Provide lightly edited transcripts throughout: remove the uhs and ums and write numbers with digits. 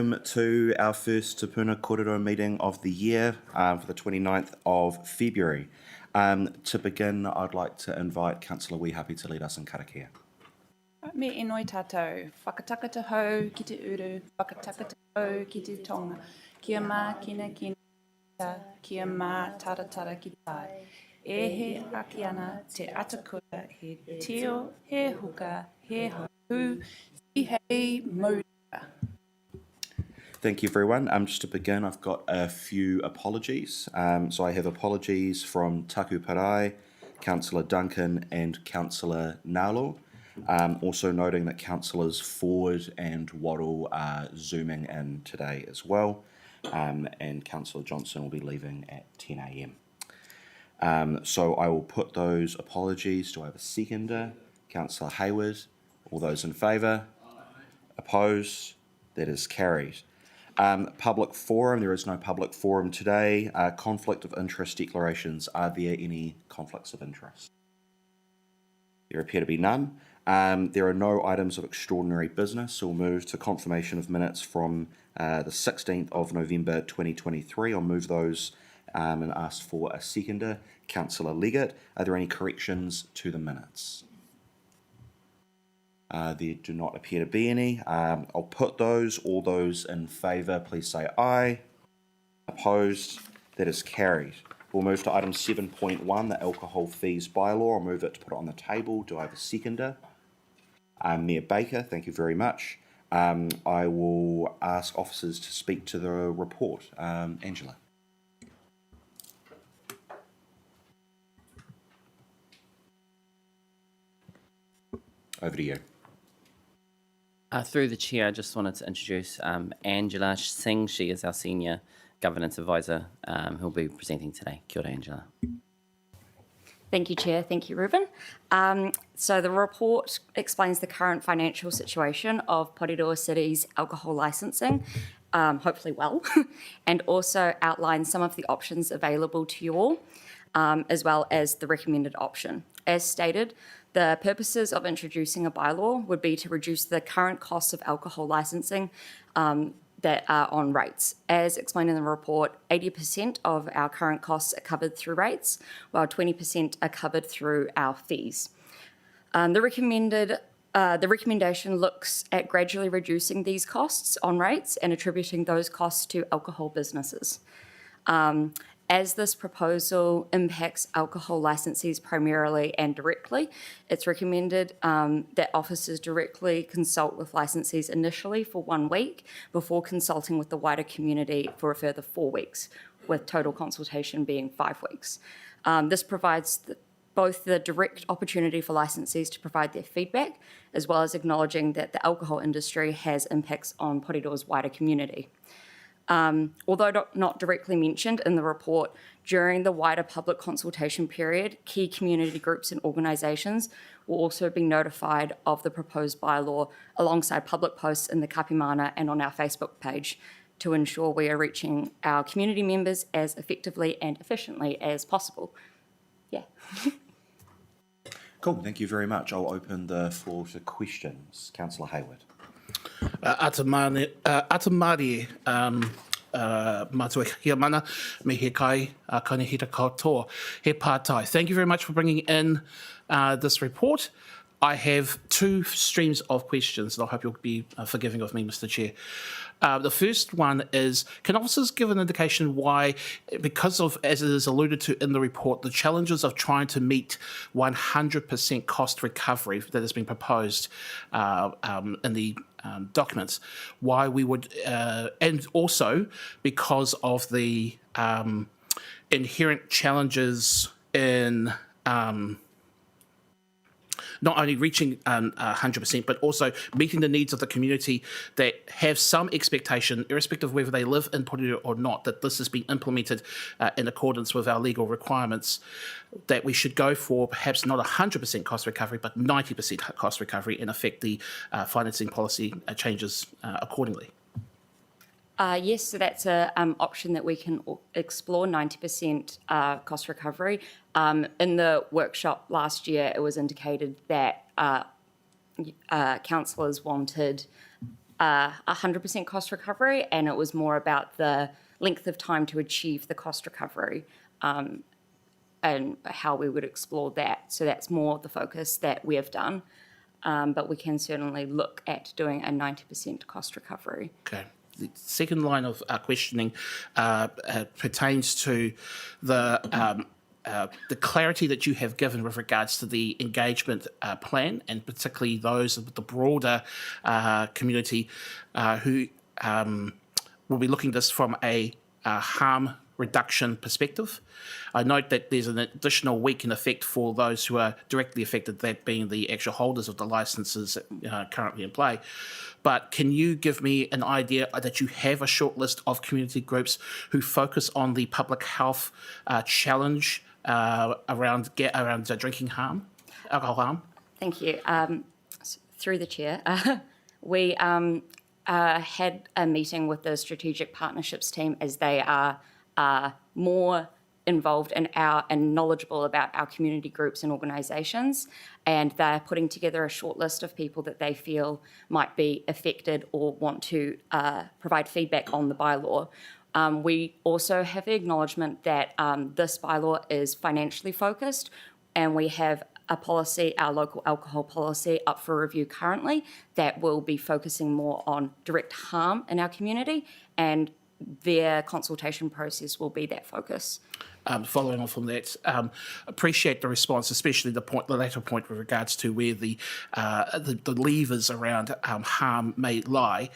To our first Te Puna Kōrero meeting of the year for the 29th of February. To begin, I'd like to invite Councillor Wehapi to lead us in karakia. Me enoi tātou, whakataka te hau ki te uru, whakataka te hau ki te tonga, kia mā kina kia mā taratara ki tai. E he aki ana te atakura, he tio, he huka, he hau, si hei maurua. Thank you, everyone. Just to begin, I've got a few apologies. So I have apologies from Taku Parai, Councillor Duncan and Councillor Nalo. Also noting that Councillors Ford and Waddle are zooming in today as well. And Councillor Johnson will be leaving at 10 a.m. So I will put those apologies. Do I have a seconder? Councillor Hayward. All those in favour? Opposed? That is carried. Public forum, there is no public forum today. Conflict of interest declarations, are there any conflicts of interest? There appear to be none. There are no items of extraordinary business, so we'll move to confirmation of minutes from the 16th of November 2023. I'll move those and ask for a seconder. Councillor Leggett, are there any corrections to the minutes? There do not appear to be any. I'll put those. All those in favour, please say aye. Opposed? That is carried. We'll move to item 7.1, the alcohol fees bylaw. I'll move it to put it on the table. Do I have a seconder? Mayor Baker, thank you very much. I will ask officers to speak to the report. Angela. Over to you. Through the chair, I just wanted to introduce Angela Singh. She is our Senior Governance Advisor who'll be presenting today. Kia ora, Angela. Thank you, Chair. Thank you, Ruben. So the report explains the current financial situation of Porirua City's alcohol licensing, hopefully well, and also outlines some of the options available to you all, as well as the recommended option. As stated, the purposes of introducing a bylaw would be to reduce the current costs of alcohol licensing that are on rates. As explained in the report, 80% of our current costs are covered through rates, while 20% are covered through our fees. The recommendation looks at gradually reducing these costs on rates and attributing those costs to alcohol businesses. As this proposal impacts alcohol licensees primarily and directly, it's recommended that officers directly consult with licensees initially for 1 week before consulting with the wider community for a further 4 weeks, with total consultation being 5 weeks. This provides both the direct opportunity for licensees to provide their feedback, as well as acknowledging that the alcohol industry has impacts on Porirua's wider community. Although not directly mentioned in the report, during the wider public consultation period, key community groups and organisations will also be notified of the proposed bylaw alongside public posts in the Kapimana and on our Facebook page to ensure we are reaching our community members as effectively and efficiently as possible. Yeah. Cool, thank you very much. I'll open the floor to questions. Councillor Hayward. Atamari matua hia mana me he kai kanahita katoa he pātai. Thank you very much for bringing in this report. I have 2 streams of questions, and I hope you'll be forgiving of me, Mr. Chair. The first one is, can officers give an indication why, because of, as it is alluded to in the report, the challenges of trying to meet 100% cost recovery that has been proposed in the documents, why we would, and also because of the inherent challenges in not only reaching 100%, but also meeting the needs of the community that have some expectation, irrespective of whether they live in Porirua or not, that this has been implemented in accordance with our legal requirements, that we should go for perhaps not 100% cost recovery, but 90% cost recovery and affect the financing policy changes accordingly. Yes, so that's an option that we can explore, 90% cost recovery. In the workshop last year, it was indicated that councillors wanted 100% cost recovery, and it was more about the length of time to achieve the cost recovery and how we would explore that. So that's more the focus that we have done, but we can certainly look at doing a 90% cost recovery. Okay. The second line of questioning pertains to the clarity that you have given with regards to the engagement plan, and particularly those of the broader community who will be looking at this from a harm reduction perspective. I note that there's an additional week in effect for those who are directly affected, that being the actual holders of the licences currently in play. But can you give me an idea that you have a short list of community groups who focus on the public health challenge around drinking harm, alcohol harm? Thank you. Through the chair, we had a meeting with the strategic partnerships team, as they are more involved in and knowledgeable about our community groups and organisations, and they're putting together a short list of people that they feel might be affected or want to provide feedback on the bylaw. We also have the acknowledgement that this bylaw is financially focused, and we have a policy, our local alcohol policy, up for review currently, that will be focusing more on direct harm in our community, and their consultation process will be that focus. Following on from that, appreciate the response, especially the latter point with regards to where the levers around harm may lie.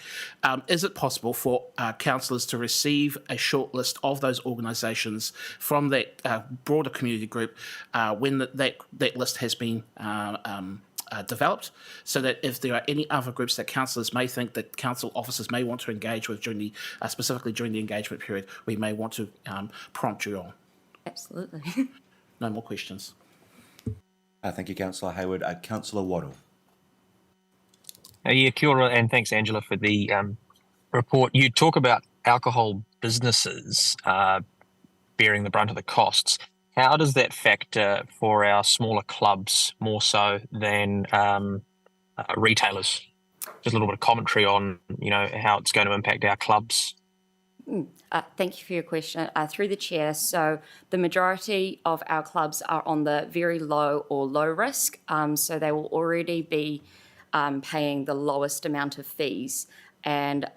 Is it possible for councillors to receive a short list of those organisations from that broader community group when that list has been developed, so that if there are any other groups that councillors may think that council officers may want to engage with specifically during the engagement period, we may want to prompt you on? Absolutely. No more questions. Thank you, Councillor Hayward. Councillor Waddle. Yeah, kia ora, and thanks, Angela, for the report. You talk about alcohol businesses bearing the brunt of the costs. How does that factor for our smaller clubs more so than retailers? Just a little bit of commentary on, how it's going to impact our clubs. Thank you for your question. Through the chair, so the majority of our clubs are on the very low or low risk, so they will already be paying the lowest amount of fees. And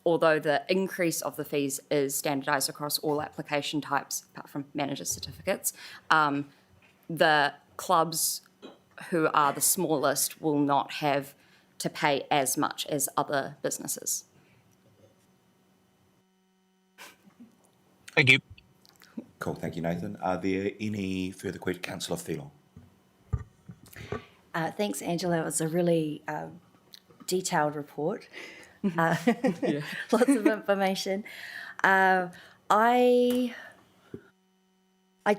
although the increase of the fees is standardised across all application types, apart from manager certificates, the clubs who are the smallest will not have to pay as much as other businesses. Thank you. Cool, thank you, Nathan. Are there any further questions? Councillor Thielon. Thanks, Angela. It was a really detailed report. Lots of information. I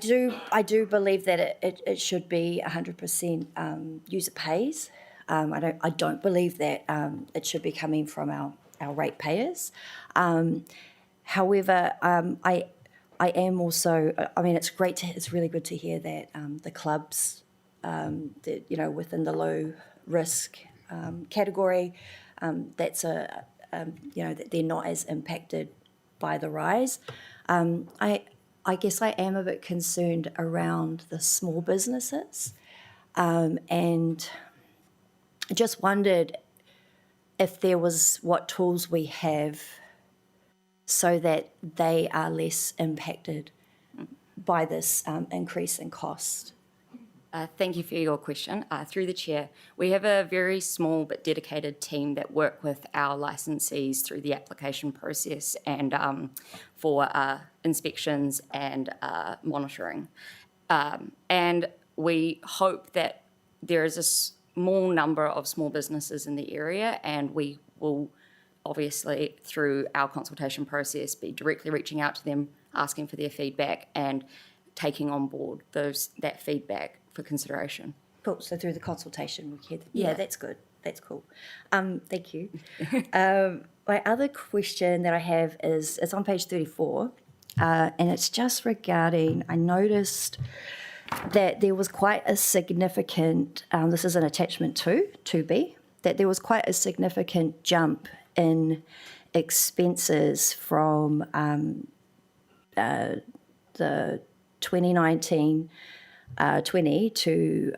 do believe that it should be 100% user pays. I don't believe that it should be coming from our ratepayers. However, I am also. I mean, it's really good to hear that the clubs, within the low risk category, that they're not as impacted by the rise. I guess I am a bit concerned around the small businesses, and just wondered if there was what tools we have so that they are less impacted by this increase in cost. Thank you for your question. Through the chair, we have a very small but dedicated team that work with our licensees through the application process and for inspections and monitoring. And we hope that there is a small number of small businesses in the area, and we will obviously, through our consultation process, be directly reaching out to them, asking for their feedback and taking on board that feedback for consideration. Cool. So through the consultation, we hear. Yeah, that's good. That's cool. Thank you. My other question that I have is on page 34, and it's just regarding. I noticed that there was quite a significant. This is an attachment 2B. that there was quite a significant jump in expenses from the 2019 20 to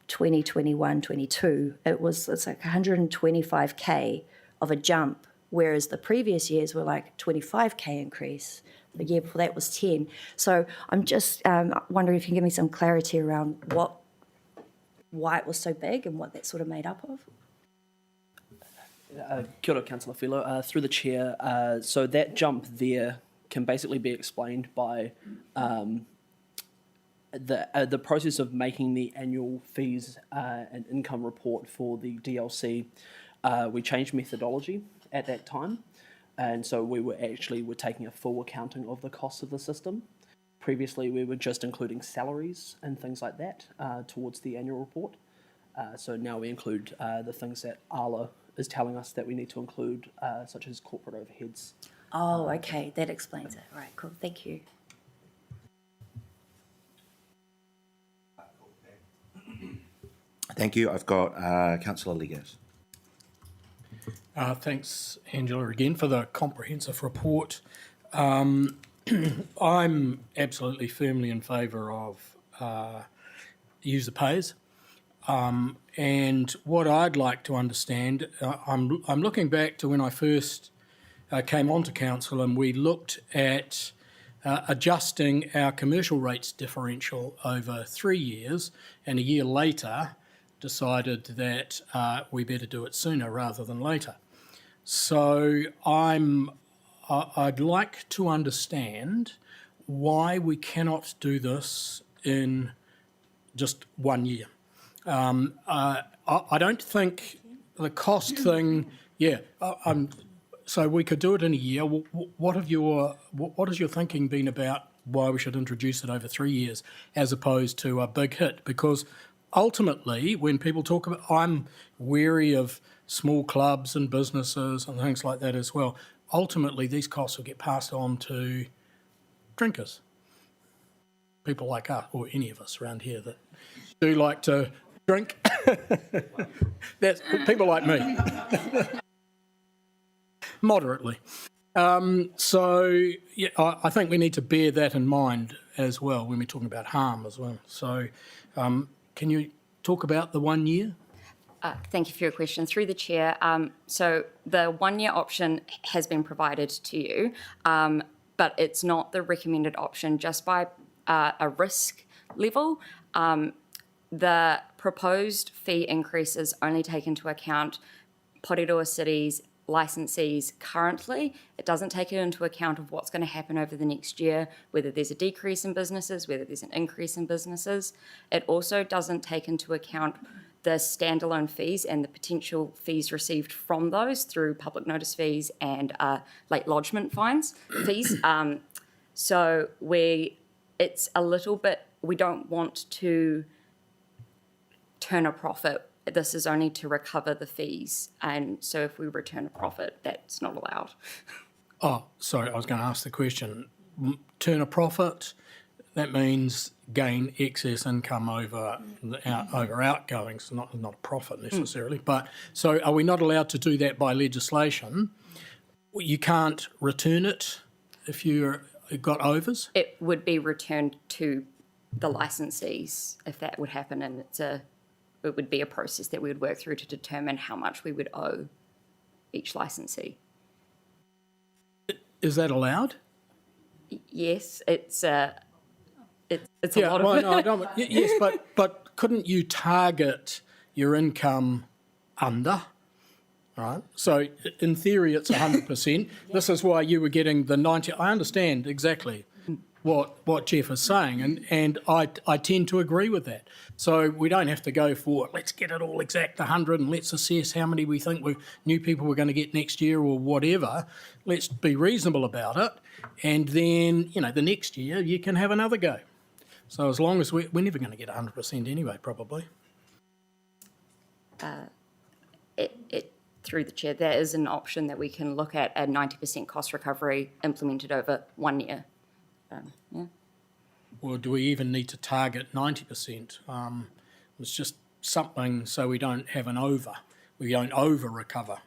2021-22. It's like 125K of a jump, whereas the previous years were like 25K increase. The year before that was 10. So I'm just wondering if you can give me some clarity around why it was so big and what that's sort of made up of. Kia ora, Councillor Whelo. Through the chair, so that jump there can basically be explained by the process of making the annual fees and income report for the DLC. We changed methodology at that time, and so we were taking a full accounting of the costs of the system. Previously, we were just including salaries and things like that towards the annual report. So now we include the things that ALA is telling us that we need to include, such as corporate overheads. Oh, okay, that explains it. All right, cool, thank you. Thank you. I've got Councillor Ligas. Thanks, Angela, again for the comprehensive report. I'm absolutely firmly in favour of user pays. And what I'd like to understand, I'm looking back to when I first came onto council, and we looked at adjusting our commercial rates differential over 3 years, and a year later decided that we better do it sooner rather than later. So I'd like to understand why we cannot do this in just 1 year. I don't think the cost thing. So we could do it in a year. What has your thinking been about why we should introduce it over 3 years as opposed to a big hit? Because ultimately, when people talk about, I'm wary of small clubs and businesses and things like that as well. Ultimately, these costs will get passed on to drinkers, people like us, or any of us around here that do like to drink. That's people like me, moderately. So yeah, I think we need to bear that in mind as well when we're talking about harm as well. So can you talk about the 1 year? Thank you for your question. Through the chair, so the 1 year option has been provided to you, but it's not the recommended option just by a risk level. The proposed fee increases only take into account Porirua City's licensees currently. It doesn't take into account of what's going to happen over the next year, whether there's a decrease in businesses, whether there's an increase in businesses. It also doesn't take into account the standalone fees and the potential fees received from those through public notice fees and late lodgement fees. So it's a little bit, we don't want to turn a profit. This is only to recover the fees. And so if we return a profit, that's not allowed. Oh, sorry, I was going to ask the question. Turn a profit, that means gain excess income over outgoings, not a profit necessarily. But so are we not allowed to do that by legislation? You can't return it if you've got overs? It would be returned to the licensees if that would happen, and it would be a process that we would work through to determine how much we would owe each licensee. Is that allowed? Yes, it's a lot of... Well, no, I don't, yes, but couldn't you target your income under? Right. So in theory, it's 100%. This is why you were getting the 90. I understand exactly what Jeff is saying, and I tend to agree with that. So we don't have to go for, let's get it all exact 100 and let's assess how many we think new people we're going to get next year or whatever. Let's be reasonable about it, and then, the next year you can have another go. So as long as we're never going to get 100% anyway, probably. Through the chair, there is an option that we can look at a 90% cost recovery implemented over 1 year. Or do we even need to target 90%? It's just something so we don't have an over. we don't over-recover.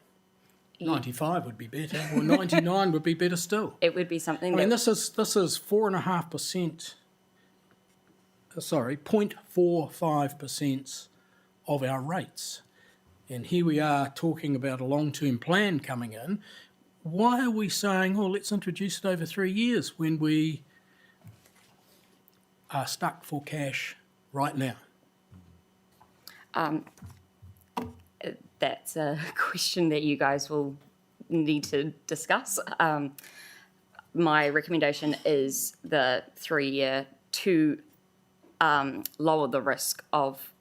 95 would be better, or 99 would be better still. It would be something I mean, that this is 4.5%, sorry, 0.45% of our rates. And here we are talking about a long-term plan coming in. Why are we saying, oh, let's introduce it over 3 years when we are stuck for cash right now? that's a question that you guys will need to discuss. My recommendation is the 3 year to lower the risk of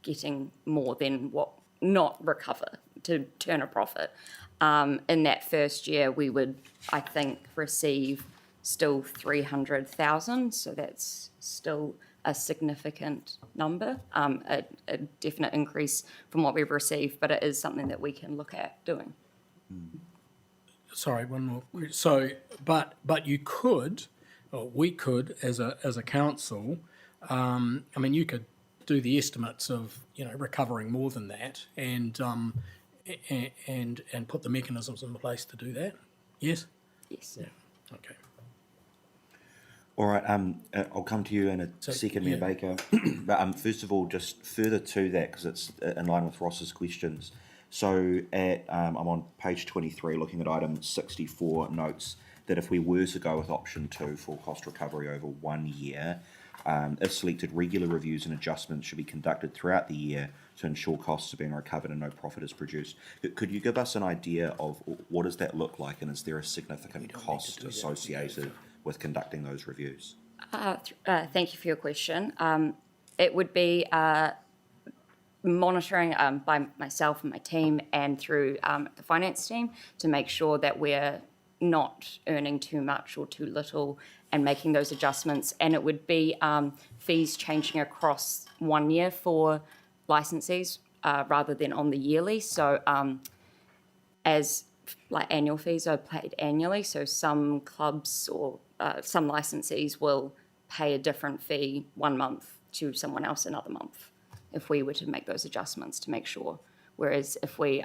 getting more than what not recover to turn a profit. In that first year, we would, I think, receive still 300,000, so that's still a significant number, a definite increase from what we've received, but it is something that we can look at doing. Sorry, one more. So, but you could, or we could, as a council, I mean, you could do the estimates of recovering more than that, and put the mechanisms in place to do that. Yes. Yes. Yeah. Okay. All right, I'll come to you in a second, Mayor Baker. But first of all, just further to that, because it's in line with Ross's questions. So I'm on page 23, looking at item 64, notes that if we were to go with option 2 for cost recovery over 1 year, if selected, regular reviews and adjustments should be conducted throughout the year to ensure costs are being recovered and no profit is produced. Could you give us an idea of what does that look like, and is there a significant cost associated with conducting those reviews? Thank you for your question. It would be monitoring by myself and my team and through the finance team to make sure that we're not earning too much or too little and making those adjustments. And it would be fees changing across 1 year for licensees rather than on the yearly. So as like annual fees are paid annually, so some clubs or some licensees will pay a different fee 1 month to someone else another month if we were to make those adjustments to make sure. Whereas if we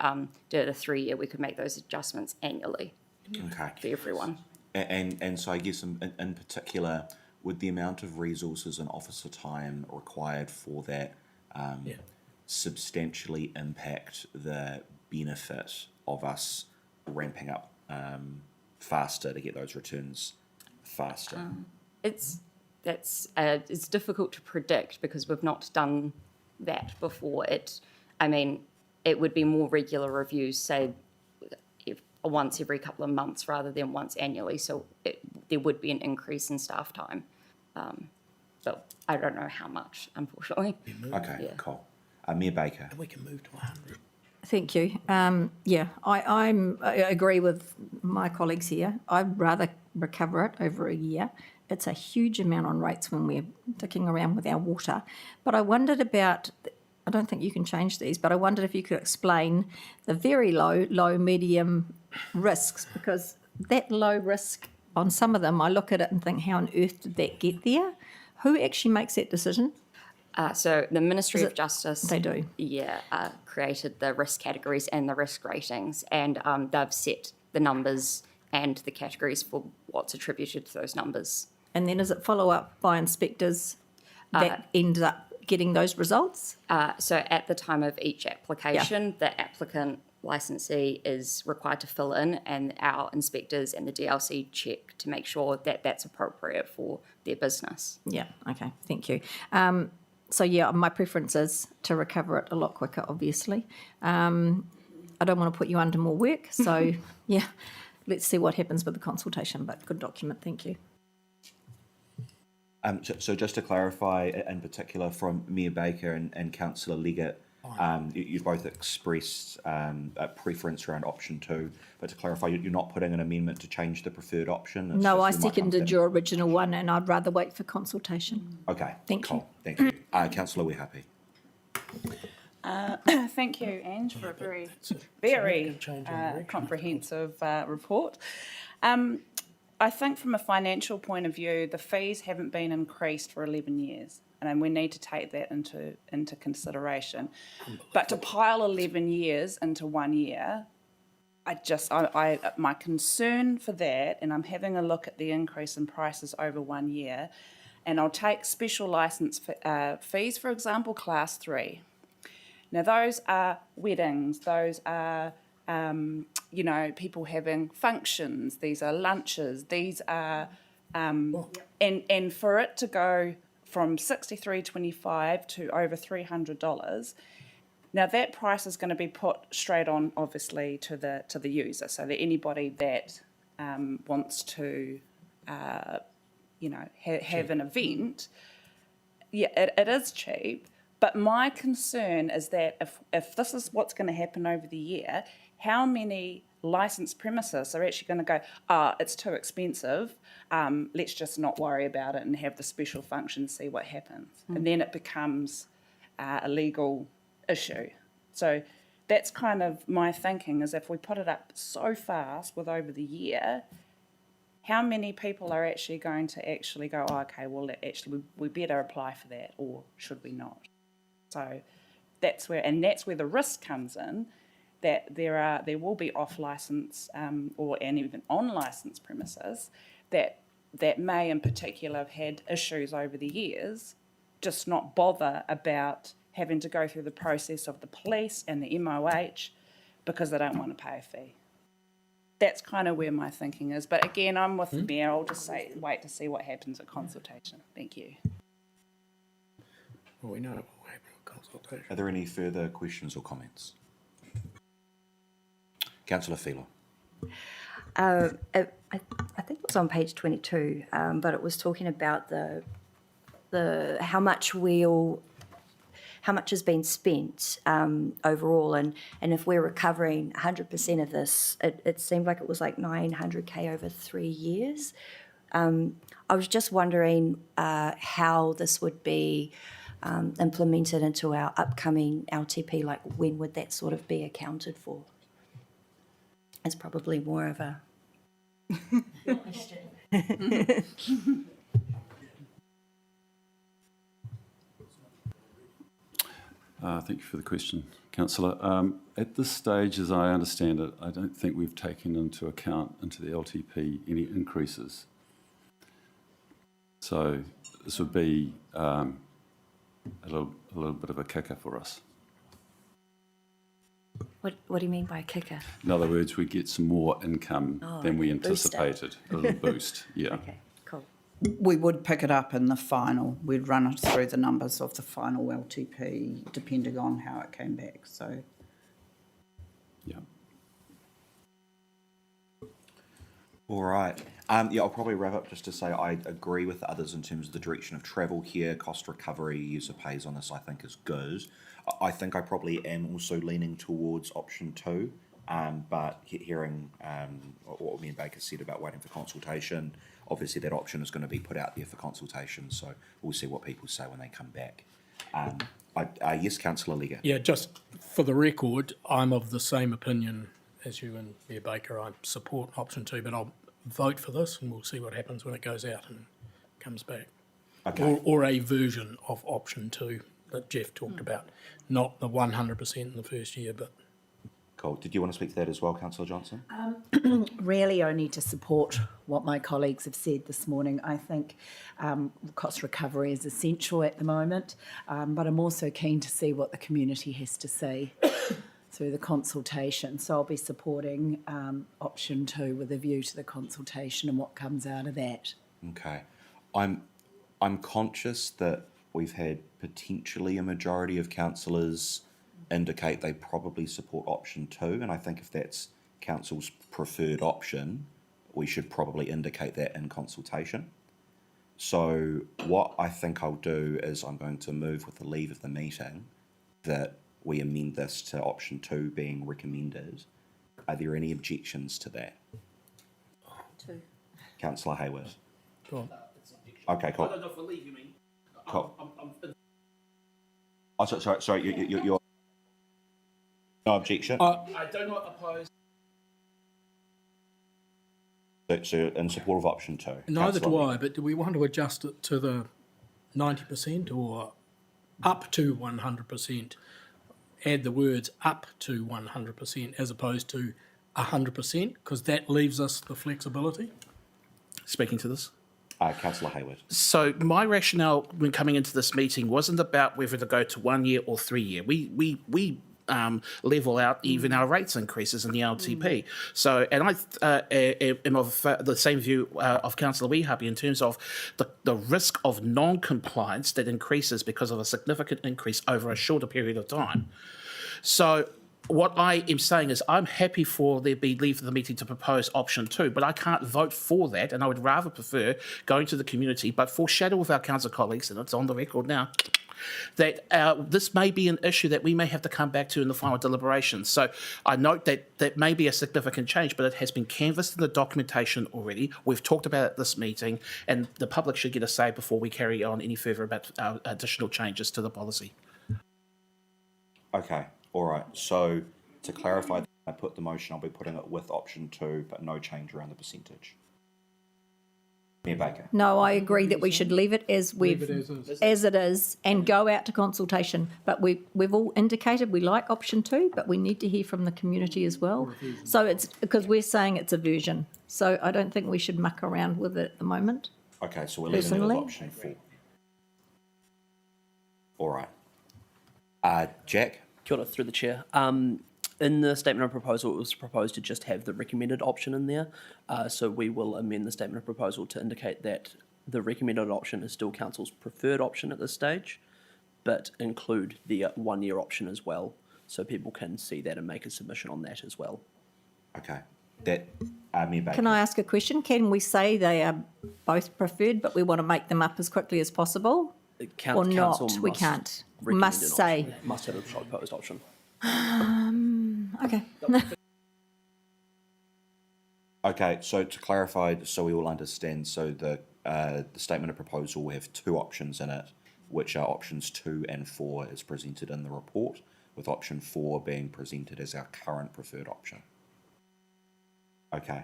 did a 3 year, we could make those adjustments annually Okay. for everyone. And so I guess in particular, would the amount of resources and officer time required for that substantially impact the benefit of us ramping up faster to get those returns faster? It's difficult to predict because we've not done that before. It would be more regular reviews, say once every couple of months rather than once annually. So there would be an increase in staff time, but I don't know how much, unfortunately. Okay, cool. Mayor Baker. We can move to 100. Thank you. I agree with my colleagues here. I'd rather recover it over a year. It's a huge amount on rates when we're dicking around with our water. But I wondered about, I don't think you can change these, but I wondered if you could explain the very low, medium risks, because that low risk on some of them, I look at it and think, how on earth did that get there? Who actually makes that decision? So the Ministry of Justice, they do, created the risk categories and the risk ratings, and they've set the numbers and the categories for what's attributed to those numbers. And then is it follow up by inspectors that end up getting those results? So at the time of each application, the applicant licensee is required to fill in, and our inspectors and the DLC check to make sure that that's appropriate for their business. Yeah, okay, thank you. So my preference is to recover it a lot quicker, obviously. I don't want to put you under more work, so let's see what happens with the consultation, but good document, thank you. So just to clarify, in particular from Mayor Baker and Councillor Leggett, you've both expressed a preference around option 2, but to clarify, you're not putting an amendment to change the preferred option? No, I seconded your original one, and I'd rather wait for consultation. Okay, Thank you. Thank you. Councillor, we're happy. Thank you, Ange, for a very comprehensive report. I think from a financial point of view, the fees haven't been increased for 11 years. And we need to take that into consideration. But to pile 11 years into 1 year, my concern for that, and I'm having a look at the increase in prices over 1 year, and I'll take special licence fees, for example, Class 3. Now, those are weddings, those are, people having functions, these are lunches, these are, and for it to go from $63.25 to over $300, now that price is going to be put straight on, obviously, to the user, so that anybody that wants to, have an event, it is cheap. But my concern is that if this is what's going to happen over the year, how many licensed premises are actually going to go, it's too expensive, let's just not worry about it and have the special function, see what happens. And then it becomes a legal issue. So that's kind of my thinking, is if we put it up so fast with over the year, how many people are actually going to actually go, okay, well, actually we better apply for that, or should we not? So that's where the risk comes in, that there will be off license and even on license premises that may in particular have had issues over the years, just not bother about having to go through the process of the police and the MOH because they don't want to pay a fee. That's kind of where my thinking is. But again, I'm with the Mayor. I'll just wait to see what happens at consultation. Thank you. Well, we know what will happen at consultation. Are there any further questions or comments? Councillor Filo. I think it was on page 22, but it was talking about the how much has been spent overall, and if we're recovering 100% of this, it seemed like it was like 900K over 3 years. I was just wondering how this would be implemented into our upcoming LTP, like when would that sort of be accounted for? It's probably more of a Thank you for the question, Councillor. At this stage, as I understand it, I don't think we've taken into account into the LTP any increases. So this would be a little bit of a kicker for us. What do you mean by a kicker? In other words, we get some more income than we anticipated. A little boost, yeah. Okay, cool. We would pick it up in the final. We'd run it through the numbers of the final LTP, depending on how it came back. So, Yeah. All right. I'll probably wrap up just to say I agree with the others in terms of the direction of travel here. Cost recovery, user pays on this, I think is good. I think I probably am also leaning towards option 2, but hearing what me and Baker said about waiting for consultation, obviously that option is going to be put out there for consultation, so we'll see what people say when they come back. Yes, Councillor Lega. Yeah, just for the record, I'm of the same opinion as you and Mayor Baker. I support option 2, but I'll vote for this and we'll see what happens when it goes out and comes back. Okay. Or a version of option 2 that Jeff talked about, not the 100% in the first year, but... Cool. Did you want to speak to that as well, Councillor Johnson? really only to support what my colleagues have said this morning. I think cost recovery is essential at the moment, but I'm also keen to see what the community has to say through the consultation. So I'll be supporting option 2 with a view to the consultation and what comes out of that. Okay. I'm conscious that we've had potentially a majority of councillors indicate they probably support option 2, and I think if that's council's preferred option, we should probably indicate that in consultation. So what I think I'll do is I'm going to move with the leave of the meeting that we amend this to option 2 being recommended. Are there any objections to that? 2. Councillor Hayward. Go on. Okay, cool. I don't know for leave, you mean? Cool. Oh, sorry, you're... No objection? I do not oppose. So in support of option 2. Neither do Councillor I, but do we want to adjust it to the 90% or up to 100%? Add the words up to 100% as opposed to 100%, because that leaves us the flexibility. Speaking to this. Councillor Hayward. So my rationale when coming into this meeting wasn't about whether to go to 1 year or 3 year. We level out even our rates increases in the LTP. So, and I am of the same view of Councillor Weehappy in terms of the risk of non-compliance that increases because of a significant increase over a shorter period of time. So what I am saying is I'm happy for there be leave for the meeting to propose option 2, but I can't vote for that, and I would rather prefer going to the community, but foreshadow with our council colleagues, and it's on the record now, that this may be an issue that we may have to come back to in the final deliberations. So I note that that may be a significant change, but it has been canvassed in the documentation already. We've talked about it at this meeting, and the public should get a say before we carry on any further about additional changes to the policy. Okay, all right. So to clarify, I put the motion, I'll be putting it with option 2, but no change around the percentage. Mayor Baker. No, I agree that we should leave it as as it is and go out to consultation. But we've all indicated we like option 2, but we need to hear from the community as well. So it's because we're saying it's a version. So I don't think we should muck around with it at the moment. Okay, so we're leaving it with option 4. All right. Jack? Kia ora, through the chair. In the statement of proposal, it was proposed to just have the recommended option in there. So we will amend the statement of proposal to indicate that the recommended option is still council's preferred option at this stage, but include the 1 year option as well. So people can see that and make a submission on that as well. Okay. That, Mayor Baker. Can I ask a question? Can we say they are both preferred, but we want to make them up as quickly as possible? Or not? We can't. Must say. Must have a proposed option. Okay. Okay, so to clarify, so we all understand, so the statement of proposal will have 2 options in it, which are options 2 and 4 as presented in the report, with option 4 being presented as our current preferred option. Okay.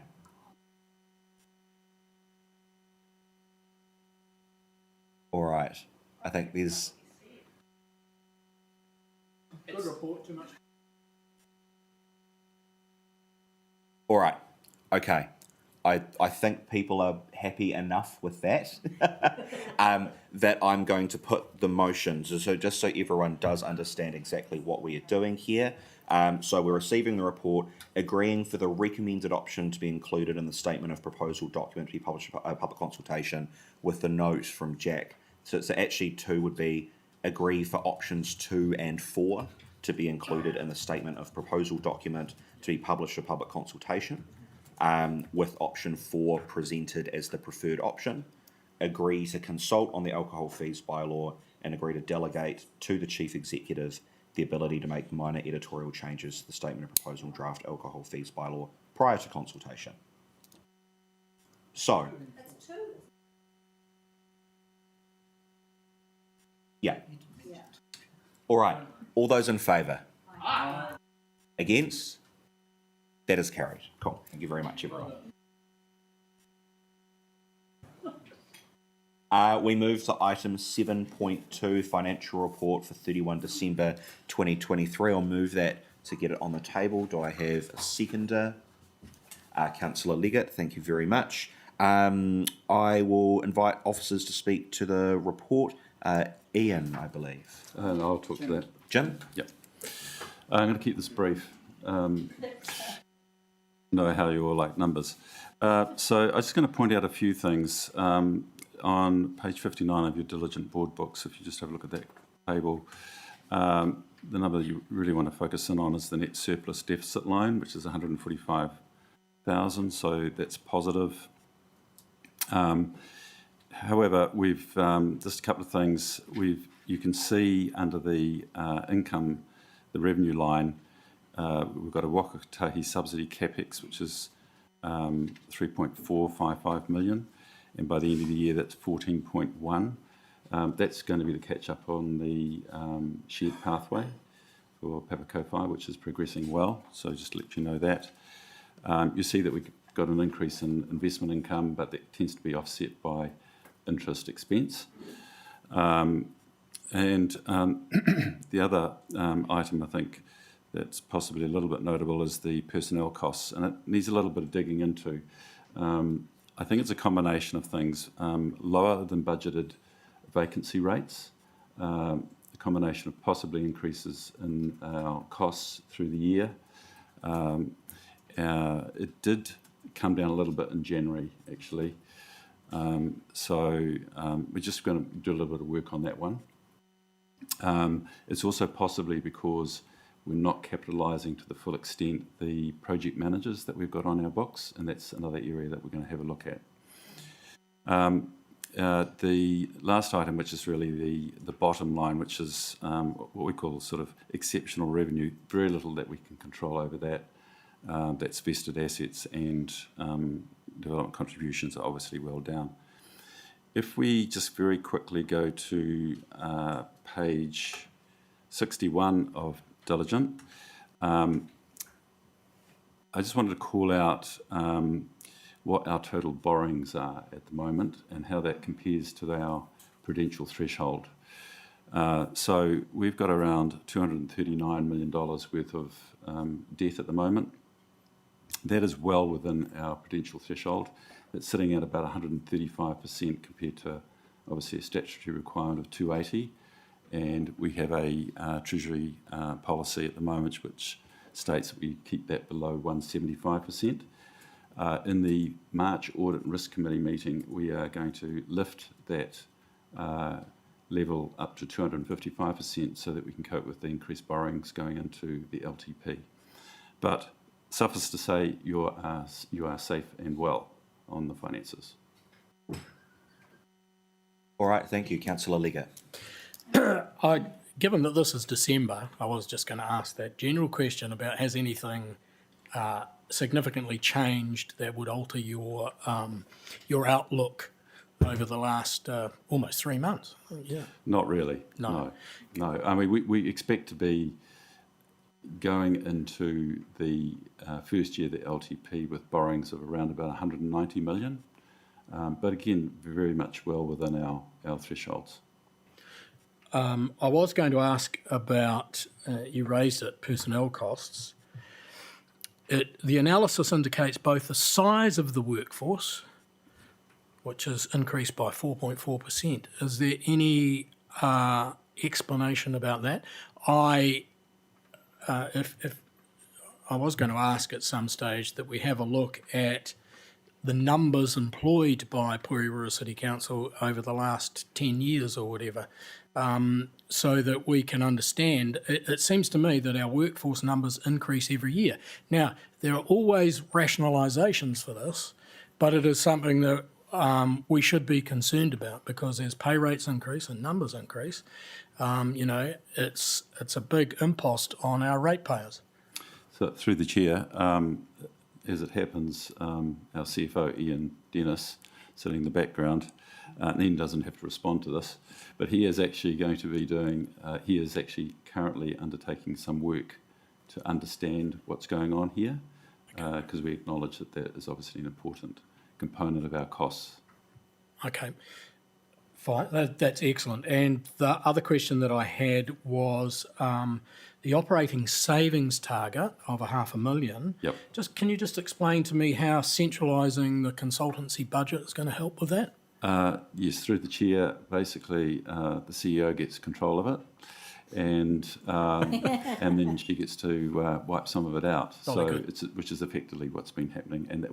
All right. I think there's... Good report, too much. All right. Okay. I think people are happy enough with that, that I'm going to put the motions, so just so everyone does understand exactly what we are doing here. So we're receiving the report, agreeing for the recommended option to be included in the statement of proposal document to be published for public consultation with the note from Jack. So actually 2 would be agree for options 2 and 4 to be included in the statement of proposal document to be published for public consultation, with option 4 presented as the preferred option. Agree to consult on the alcohol fees bylaw and agree to delegate to the chief executive the ability to make minor editorial changes to the statement of proposal draft alcohol fees bylaw prior to consultation. So, yeah. All right. All those in favour? Aye. Against? That is carried. Cool. Thank you very much, everyone. We move to item 7.2, financial report for 31 December 2023. I'll move that to get it on the table. Do I have a seconder? Councillor Leggett, thank you very much. I will invite officers to speak to the report. Ian, I believe. And I'll talk to that. Jim? Yep. I'm going to keep this brief. Know how you all like numbers. So I'm just going to point out a few things. On page 59 of your diligent board books, if you just have a look at that table, the number you really want to focus in on is the net surplus deficit line, which is 145,000, so that's positive. However, we've just a couple of things. You can see under the income, the revenue line, we've got a Wakatahi subsidy capex, which is 3.455 million, and by the end of the year, that's 14.1. That's going to be the catch up on the shared pathway for Papakowhai, which is progressing well. So just to let you know that. You see that we got an increase in investment income, but that tends to be offset by interest expense. The other item, I think, that's possibly a little bit notable is the personnel costs, and it needs a little bit of digging into. I think it's a combination of things. Lower than budgeted vacancy rates, a combination of possibly increases in our costs through the year. It did come down a little bit in January, actually. We're just going to do a little bit of work on that one. It's also possibly because we're not capitalising to the full extent the project managers that we've got on our books, and that's another area that we're going to have a look at. The last item, which is really the bottom line, which is what we call sort of exceptional revenue, very little that we can control over that. That's vested assets, and development contributions are obviously well down. If we just very quickly go to page 61 of Diligent, I just wanted to call out what our total borrowings are at the moment and how that compares to our prudential threshold. So we've got around $239 million worth of debt at the moment. That is well within our prudential threshold. It's sitting at about 135% compared to obviously a statutory requirement of 280. And we have a Treasury policy at the moment which states that we keep that below 175%. In the March Audit and Risk Committee meeting, we are going to lift that level up to 255% so that we can cope with the increased borrowings going into the LTP. But suffice to say, you are safe and well on the finances. All right, thank you, Councillor Lega. Given that this is December, I was just going to ask that general question about has anything significantly changed that would alter your outlook over the last almost 3 months? Yeah. Not really. No. I mean, we expect to be going into the first year of the LTP with borrowings of around about 190 million, but again, very much well within our thresholds. I was going to ask about, you raised it, personnel costs. The analysis indicates both the size of the workforce, which has increased by 4.4%. Is there any explanation about that? If I was going to ask at some stage that we have a look at the numbers employed by Porirua City Council over the last 10 years or whatever, so that we can understand. It seems to me that our workforce numbers increase every year. Now, there are always rationalisations for this, but it is something that we should be concerned about because as pay rates increase and numbers increase, it's a big impost on our ratepayers. So through the chair, as it happens, our CFO, Ian Dennis, sitting in the background, Ian doesn't have to respond to this, but he is actually going to be he is actually currently undertaking some work to understand what's going on here, because we acknowledge that that is obviously an important component of our costs. Okay, fine, that's excellent. And the other question that I had was the operating savings target of $500,000. Yep. Can you just explain to me how centralising the consultancy budget is going to help with that? Yes, through the chair, basically the CEO gets control of it, and then she gets to wipe some of it out. Which is effectively what's been happening, and that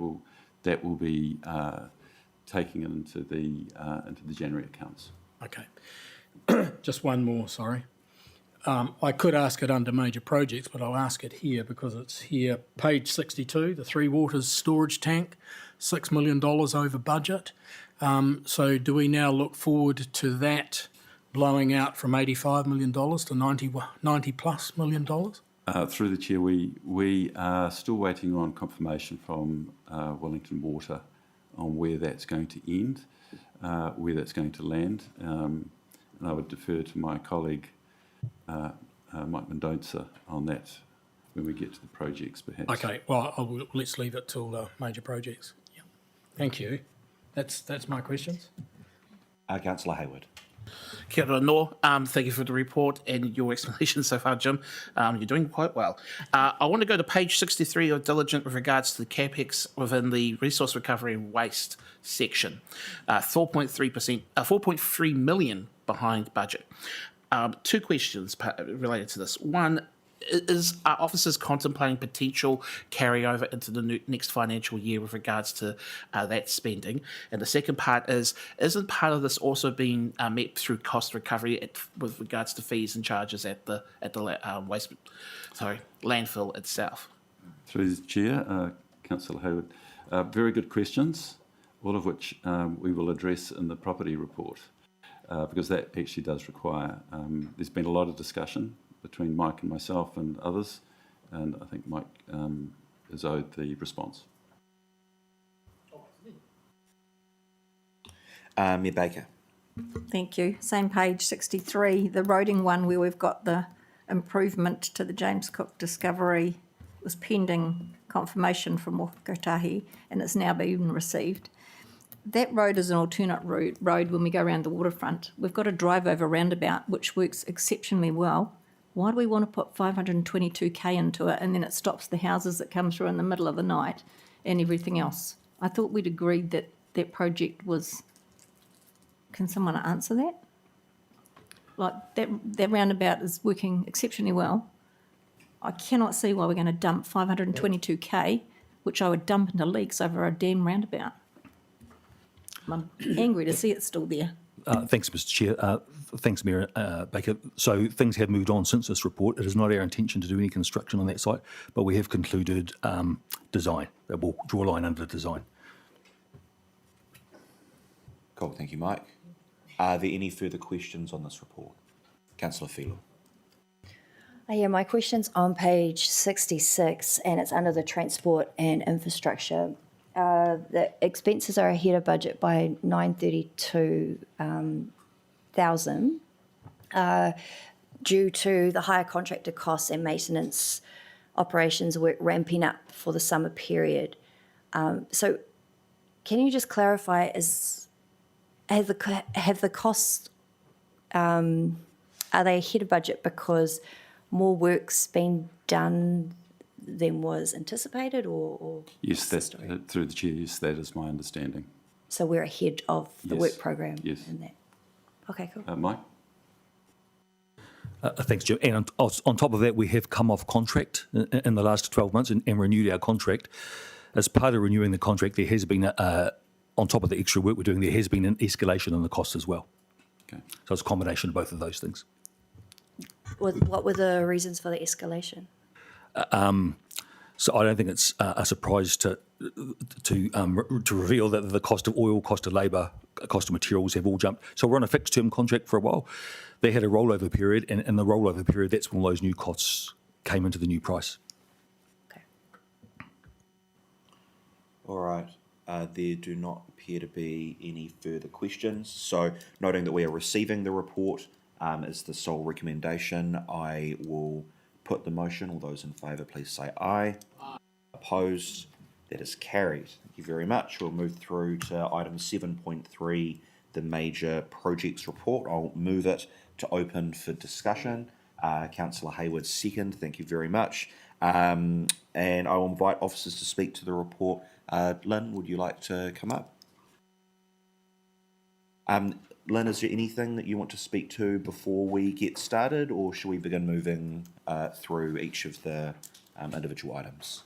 will be taking it into the January accounts. Okay, just one more. Sorry, I could ask it under major projects, but I'll ask it here because it's here. Page 62, the Three Waters storage tank, $6 million over budget. So do we now look forward to that blowing out from $85 million to 90 plus million dollars? Through the chair, we are still waiting on confirmation from Wellington Water on where that's going to end, where that's going to land, and I would defer to my colleague Mike Mendonca on that when we get to the projects, perhaps. Okay, well, let's leave it till the major projects. Yeah. Thank you. That's my questions. Councillor Hayward. Kia ora no. Thank you for the report and your explanation so far, Jim. You're doing quite well. I want to go to page 63 of Diligent with regards to the CapEx within the Resource Recovery and Waste section. 4.3 million behind budget. Two questions related to this. One, are officers contemplating potential carryover into the next financial year with regards to that spending? And the second part is, isn't part of this also being met through cost recovery with regards to fees and charges at the landfill itself? Through the Chair, Councillor Hayward, very good questions, all of which we will address in the property report, because that actually does require, there's been a lot of discussion between Mike and myself and others, and I think Mike is owed the response. Mayor Baker. Thank you. Same page 63, the roading one where we've got the improvement to the James Cook Discovery was pending confirmation from Whakakotahi and it's now been received. That road is an alternate road when we go around the waterfront. We've got a drive-over roundabout which works exceptionally well. Why do we want to put 522k into it and then it stops the houses that come through in the middle of the night and everything else? I thought we'd agreed that that project was... Can someone answer that? Like, that roundabout is working exceptionally well. I cannot see why we're going to dump 522k, which I would dump into leaks over a damn roundabout. I'm angry to see it still there. Thanks, Mr Chair. Thanks, Mayor Baker. So things have moved on since this report. It is not our intention to do any construction on that site, but we have concluded design. We'll draw a line under design. Cool, thank you, Mike. Are there any further questions on this report? Councillor Filo. Yeah, my question's on page 66 and it's under the transport and infrastructure. The expenses are ahead of budget by 932,000 due to the higher contractor costs and maintenance operations work ramping up for the summer period. So can you just clarify, have the costs, are they ahead of budget because more work's been done than was anticipated, or yes, that through the Chair, yes, that is my understanding. So we're ahead of the work program. Yes. In that. Okay, cool. Mike. Thanks, Jim. And on top of that, we have come off contract in the last 12 months and renewed our contract. As part of renewing the contract, there has been on top of the extra work we're doing, there has been an escalation in the cost as well. Okay. So it's a combination of both of those things. What were the reasons for the escalation? So I don't think it's a surprise to reveal that the cost of oil, cost of labour, cost of materials have all jumped. So we're on a fixed term contract for a while. They had a rollover period, and in the rollover period, that's when all those new costs came into the new price. Okay. All right. There do not appear to be any further questions. So noting that we are receiving the report as the sole recommendation, I will put the motion. All those in favour, please say aye. Aye. Opposed? That is carried. Thank you very much. We'll move through to item 7.3, the major projects report. I'll move it to open for discussion. Councillor Hayward second. Thank you very much. And I will invite officers to speak to the report. Lynn, would you like to come up? Lynn, is there anything that you want to speak to before we get started, or should we begin moving through each of the individual items?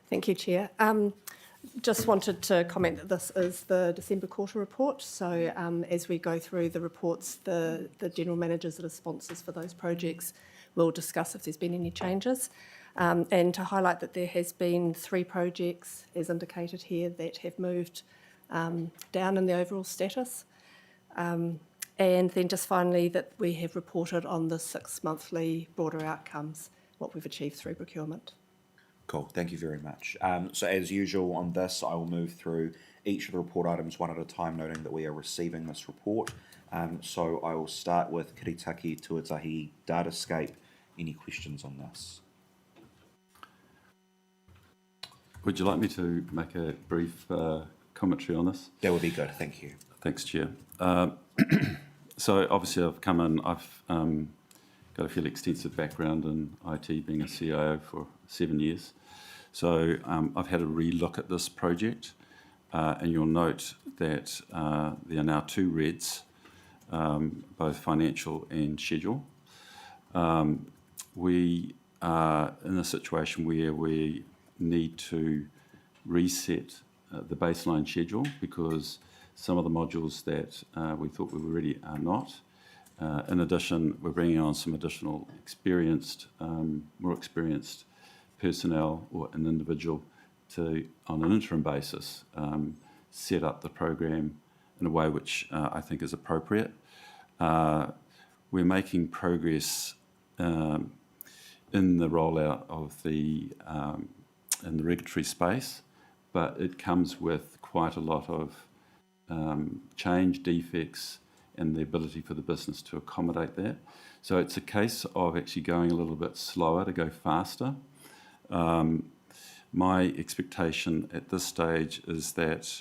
Thank you, Chair. Just wanted to comment that this is the December quarter report. So as we go through the reports, the general managers that are sponsors for those projects will discuss if there's been any changes. And to highlight that there has been 3 projects, as indicated here, that have moved down in the overall status. And then just finally that we have reported on the 6 monthly broader outcomes, what we've achieved through procurement. Cool, thank you very much. So as usual on this, I will move through each of the report items one at a time, noting that we are receiving this report. So I will start with Kiritaki Tuatahi Datascape. Any questions on this? Would you like me to make a brief commentary on this? That would be good, thank you. Thanks, Chair. So obviously I've come in, I've got a fairly extensive background in IT, being a CIO for 7 years. So I've had a re-look at this project, and you'll note that there are now 2 reds, both financial and schedule. We are in a situation where we need to reset the baseline schedule because some of the modules that we thought we were ready are not. In addition, we're bringing on some additional more experienced personnel or an individual to, on an interim basis, set up the program in a way which I think is appropriate. We're making progress in the rollout of in the regulatory space, but it comes with quite a lot of change, defects, and the ability for the business to accommodate that. So it's a case of actually going a little bit slower to go faster. My expectation at this stage is that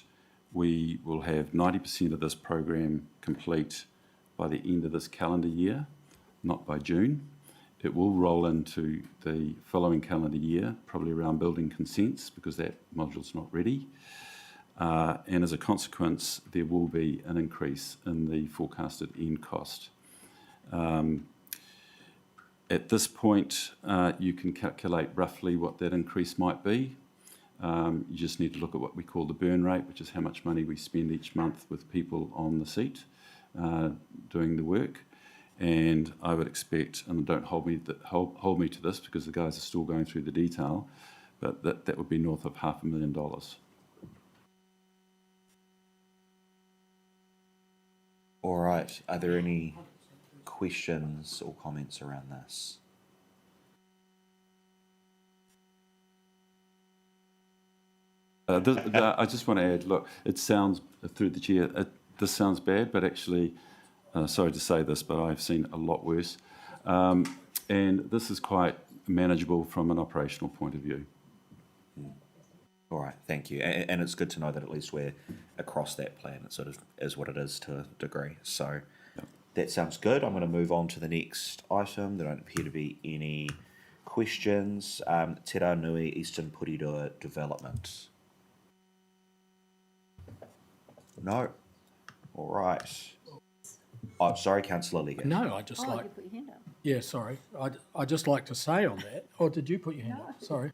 we will have 90% of this program complete by the end of this calendar year, not by June. It will roll into the following calendar year, probably around building consents, because that module's not ready. And as a consequence, there will be an increase in the forecasted end cost. At this point, you can calculate roughly what that increase might be. You just need to look at what we call the burn rate, which is how much money we spend each month with people on the seat doing the work. And I would expect, and don't hold me to this because the guys are still going through the detail, but that would be north of $500,000. All right, are there any questions or comments around this? I just want to add, look, it sounds, through the chair, this sounds bad, but actually, sorry to say this, but I've seen a lot worse. And this is quite manageable from an operational point of view. All right, thank you. And it's good to know that at least we're across that plan. It sort of is what it is to a degree. So that sounds good. I'm going to move on to the next item. There don't appear to be any questions. Te Rā Nui Eastern Porirua Development. No. All right. Oh, sorry, Councillor Leggett. No, I just Oh, like... you put your hand up. Yeah, sorry. I'd just like to say on that, or did you put your hand up? Sorry.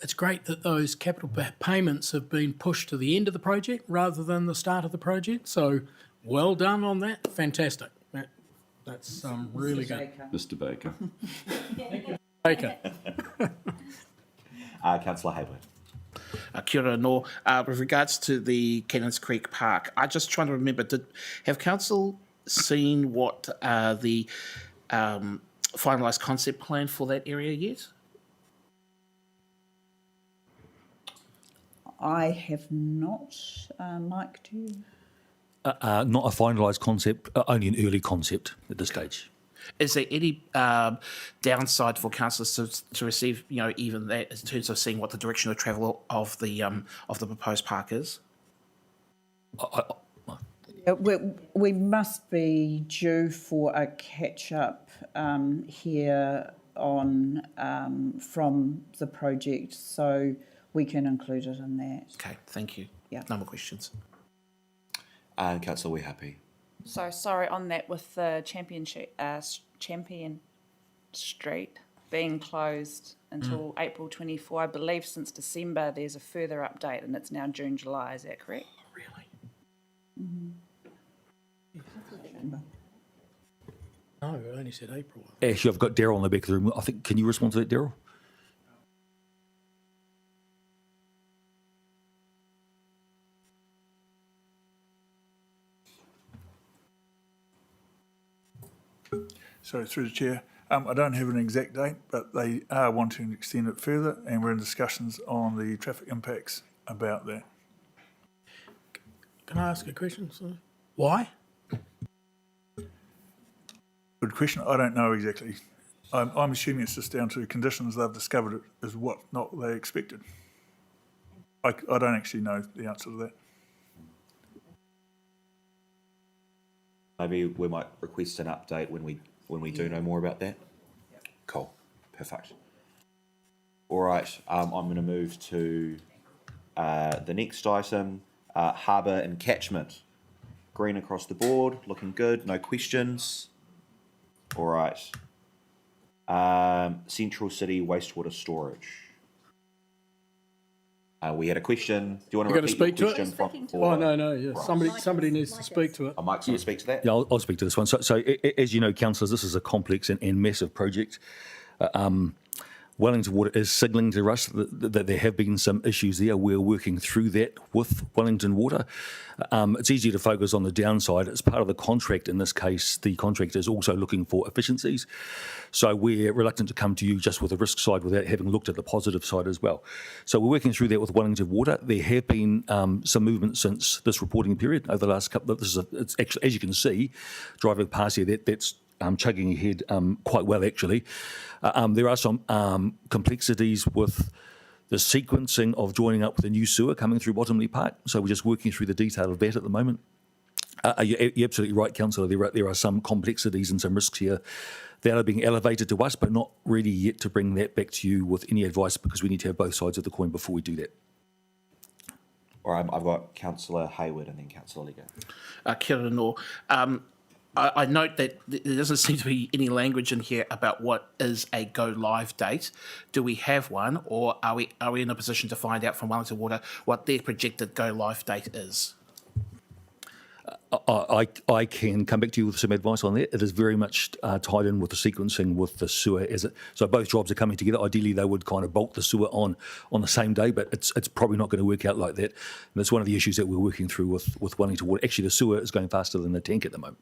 It's great that those capital payments have been pushed to the end of the project rather than the start of the project. So well done on that. Fantastic. That's really good. Mr. Baker. Baker. Councillor Hayward. Kia ora no. With regards to the Cannons Creek Park, I'm just trying to remember, have Council seen what the finalised concept plan for that area yet? I have not. Mike, do you? Not a finalised concept, only an early concept at this stage. Is there any downside for councillors to receive, even that in terms of seeing what the direction of travel of the proposed park is? We must be due for a catch-up here on from the project, so we can include it in that. Okay, thank you. Yeah. No more questions. And Councillor, we're happy. So sorry on that with the Champion Street being closed until April 24. I believe since December there's a further update and it's now June, July. Is that correct? Really? Mm-hmm. No, I only said April. Actually, I've got Daryl in the back of the room. I think, can you respond to that, Daryl? So through the chair, I don't have an exact date, but they are wanting to extend it further, and we're in discussions on the traffic impacts about that. Can I ask a question, sir? Why? Good question. I don't know exactly. I'm assuming it's just down to conditions they've discovered it is what not they expected. I don't actually know the answer to that. Maybe we might request an update when we do know more about that. Cool, perfect. All right, I'm going to move to the next item, harbour and catchment. Green across the board, looking good, no questions. All right. Central City wastewater storage. We had a question. Do you want to You repeat gonna speak to your it? question from Oh, before? no, yeah. Somebody needs to speak to it. Mike's going to speak to that? Yeah, I'll speak to this one. So as you know, councillors, this is a complex and massive project. Wellington Water is signalling to us that there have been some issues there. We're working through that with Wellington Water. It's easy to focus on the downside. It's part of the contract. In this case, the contractor is also looking for efficiencies. So we're reluctant to come to you just with the risk side without having looked at the positive side as well. So we're working through that with Wellington Water. There have been some movement since this reporting period over the last couple of, it's actually, as you can see, driving past here, that's chugging ahead quite well, actually. There are some complexities with the sequencing of joining up with a new sewer coming through Bottomley Park. So we're just working through the detail of that at the moment. You're absolutely right, Councillor. There are some complexities and some risks here that are being elevated to us, but not really yet to bring that back to you with any advice, because we need to have both sides of the coin before we do that. All right, I've got Councillor Hayward and then Councillor Ligo. Kia ora no. I note that there doesn't seem to be any language in here about what is a go-live date. Do we have one, or are we in a position to find out from Wellington Water what their projected go-live date is? I can come back to you with some advice on that. It is very much tied in with the sequencing with the sewer. So both jobs are coming together. Ideally, they would kind of bolt the sewer on the same day, but it's probably not going to work out like that. And that's one of the issues that we're working through with Wellington Water. Actually, the sewer is going faster than the tank at the moment.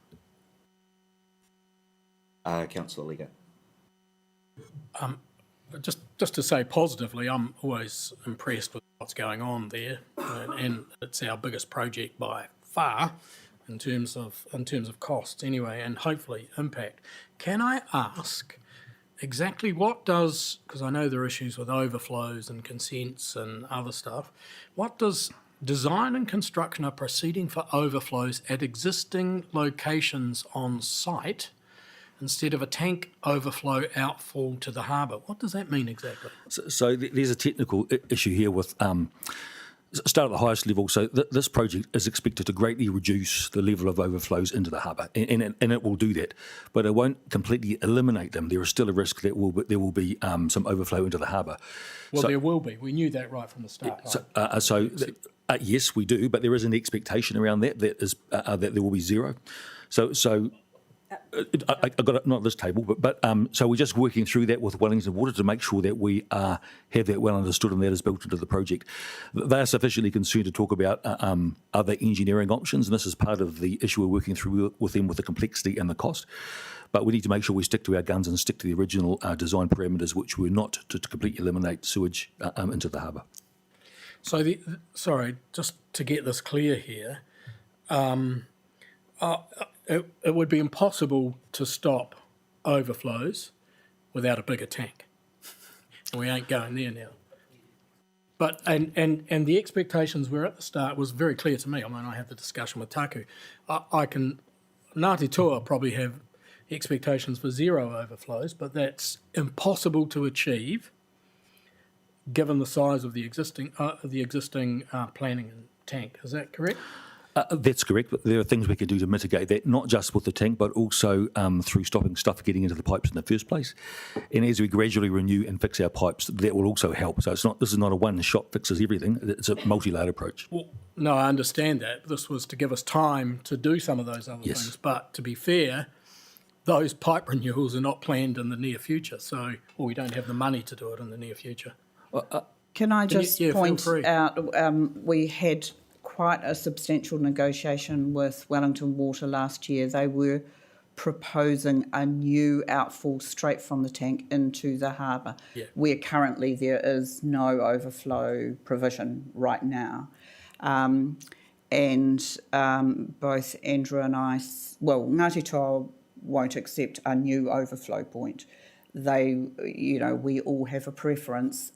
Councillor Ligo. Just to say positively, I'm always impressed with what's going on there, and it's our biggest project by far in terms of costs anyway, and hopefully impact. Can I ask exactly what does, because I know there are issues with overflows and consents and other stuff, what does design and construction are proceeding for overflows at existing locations on site instead of a tank overflow outfall to the harbour? What does that mean exactly? So there's a technical issue here with start at the highest level. So this project is expected to greatly reduce the level of overflows into the harbour, and it will do that, but it won't completely eliminate them. There is still a risk that there will be some overflow into the harbour. Well, there will be. We knew that right from the start. Yes, we do, but there is an expectation around that that there will be zero. So I got it, not at this table, but so we're just working through that with Wellington Water to make sure that we have that well understood and that is built into the project. They are sufficiently concerned to talk about other engineering options, and this is part of the issue we're working through with them with the complexity and the cost. But we need to make sure we stick to our guns and stick to the original design parameters, which were not to completely eliminate sewage into the harbour. So, just to get this clear here, it would be impossible to stop overflows without a bigger tank. We ain't going there now. But and the expectations were at the start was very clear to me. I mean, I had the discussion with Taku. Ngāti Toa probably have expectations for zero overflows, but that's impossible to achieve given the size of the existing planning and tank. Is that correct? That's correct, but there are things we could do to mitigate that, not just with the tank, but also through stopping stuff getting into the pipes in the first place. And as we gradually renew and fix our pipes, that will also help. So this is not a one-shot fixes everything. It's a multi-layered approach. Well, no, I understand that. This was to give us time to do some of those other things. But to be fair, those pipe renewals are not planned in the near future. So, we don't have the money to do it in the near future. Can I just point feel free. out, we had quite a substantial negotiation with Wellington Water last year. They were proposing a new outfall straight from the tank into the harbour, where currently there is no overflow provision right now. And both Andrew and I, Ngāti Toa won't accept a new overflow point. They, we all have a preference,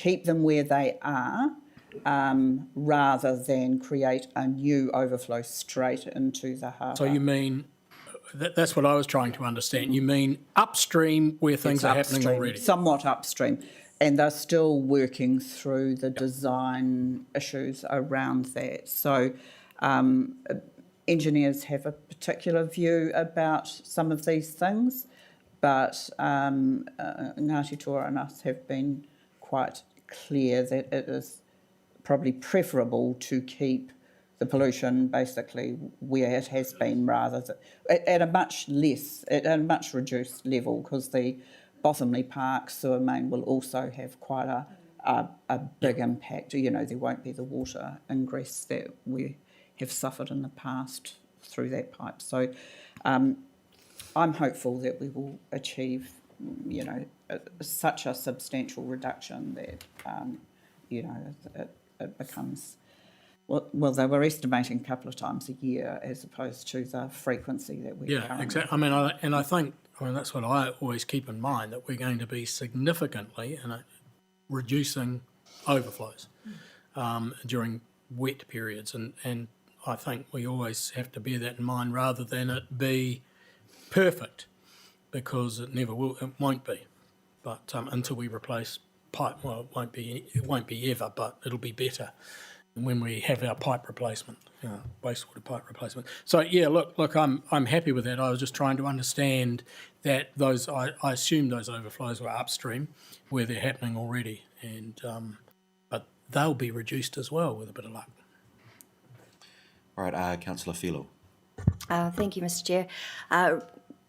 keep them where they are, rather than create a new overflow straight into the harbour. So you mean, that's what I was trying to understand. You mean upstream where things are happening already? Somewhat upstream. And they're still working through the design issues around that. So engineers have a particular view about some of these things, but Ngāti Toa and us have been quite clear that it is probably preferable to keep the pollution basically where it has been, rather than at a much reduced level, because the Bothamley Park sewer main will also have quite a big impact. You know, there won't be the water ingress that we have suffered in the past through that pipe. So I'm hopeful that we will achieve, you know, such a substantial reduction that, you know, it becomes, well, they were estimating a couple of times a year as opposed to the frequency that we currently. Exactly. I mean, I think that's what I always keep in mind, that we're going to be significantly reducing overflows during wet periods, and I think we always have to bear that in mind rather than it be perfect, because it never will, it won't be. But until we replace pipe, well, it won't be ever, but it'll be better when we have our pipe replacement, wastewater pipe replacement. So yeah, look, I'm happy with that. I was just trying to understand that those, I assume those overflows were upstream where they're happening already, and but they'll be reduced as well with a bit of luck. All right, Councillor Filo. Thank you, Mr. Chair.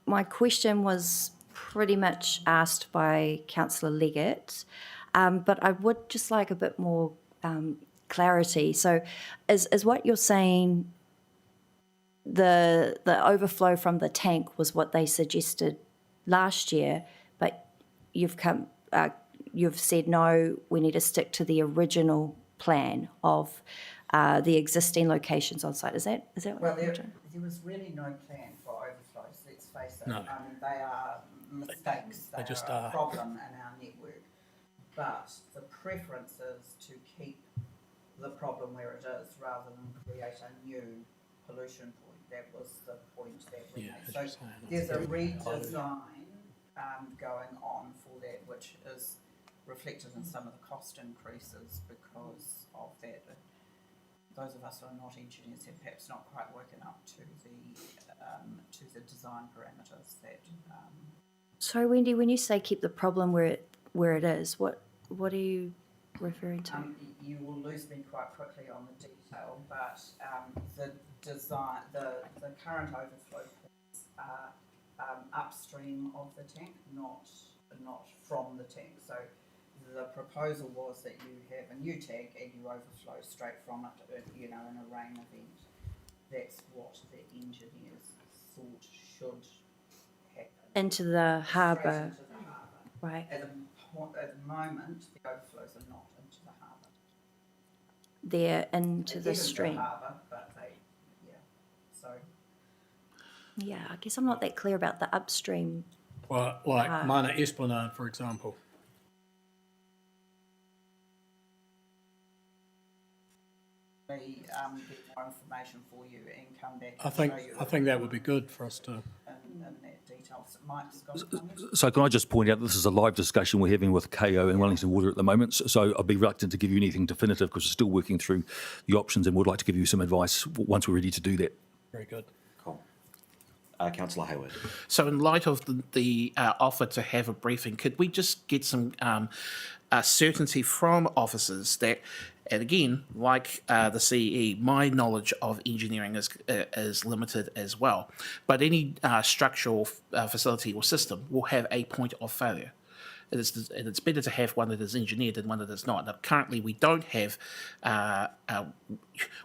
My question was pretty much asked by Councillor Leggett, but I would just like a bit more clarity. So is what you're saying the overflow from the tank was what they suggested last year, but you've said no, we need to stick to the original plan of the existing locations on site. Is that Well, there was really no plan for overflows, let's face it. No. They are mistakes, they just are a problem in our network. But the preference is to keep the problem where it is rather than create a new pollution point. That was the point that we made. So there's a redesign going on for that, which is reflected in some of the cost increases because of that. Those of us who are not engineers have perhaps not quite woken up to the design parameters that. So Wendy, when you say keep the problem where it is, what are you referring to? You will lose me quite quickly on the detail, but the design, the current overflow points are upstream of the tank, not from the tank. So the proposal was that you have a new tank and you overflow straight from it, you know, in a rain event. That's what the engineers thought should happen. Into the harbour. Straight into the harbour. Right. At the moment, the overflows are not into the harbour. They're into the Into stream. the harbour, but so. Yeah, I guess I'm not that clear about the upstream. Well, like Mana Esplanade, for example. Get more information for you and come back. I think that would be good for us to. In that detail. So Mike's got a comment? So can I just point out that this is a live discussion we're having with KO and Wellington Water at the moment, so I'd be reluctant to give you anything definitive because we're still working through the options and would like to give you some advice once we're ready to do that. Very good. Cool. Councillor Hayward. So in light of the offer to have a briefing, could we just get some certainty from officers that, and again, like the CE, my knowledge of engineering is limited as well, but any structural facility or system will have a point of failure. And it's better to have one that is engineered than one that is not. Now, currently, we don't have,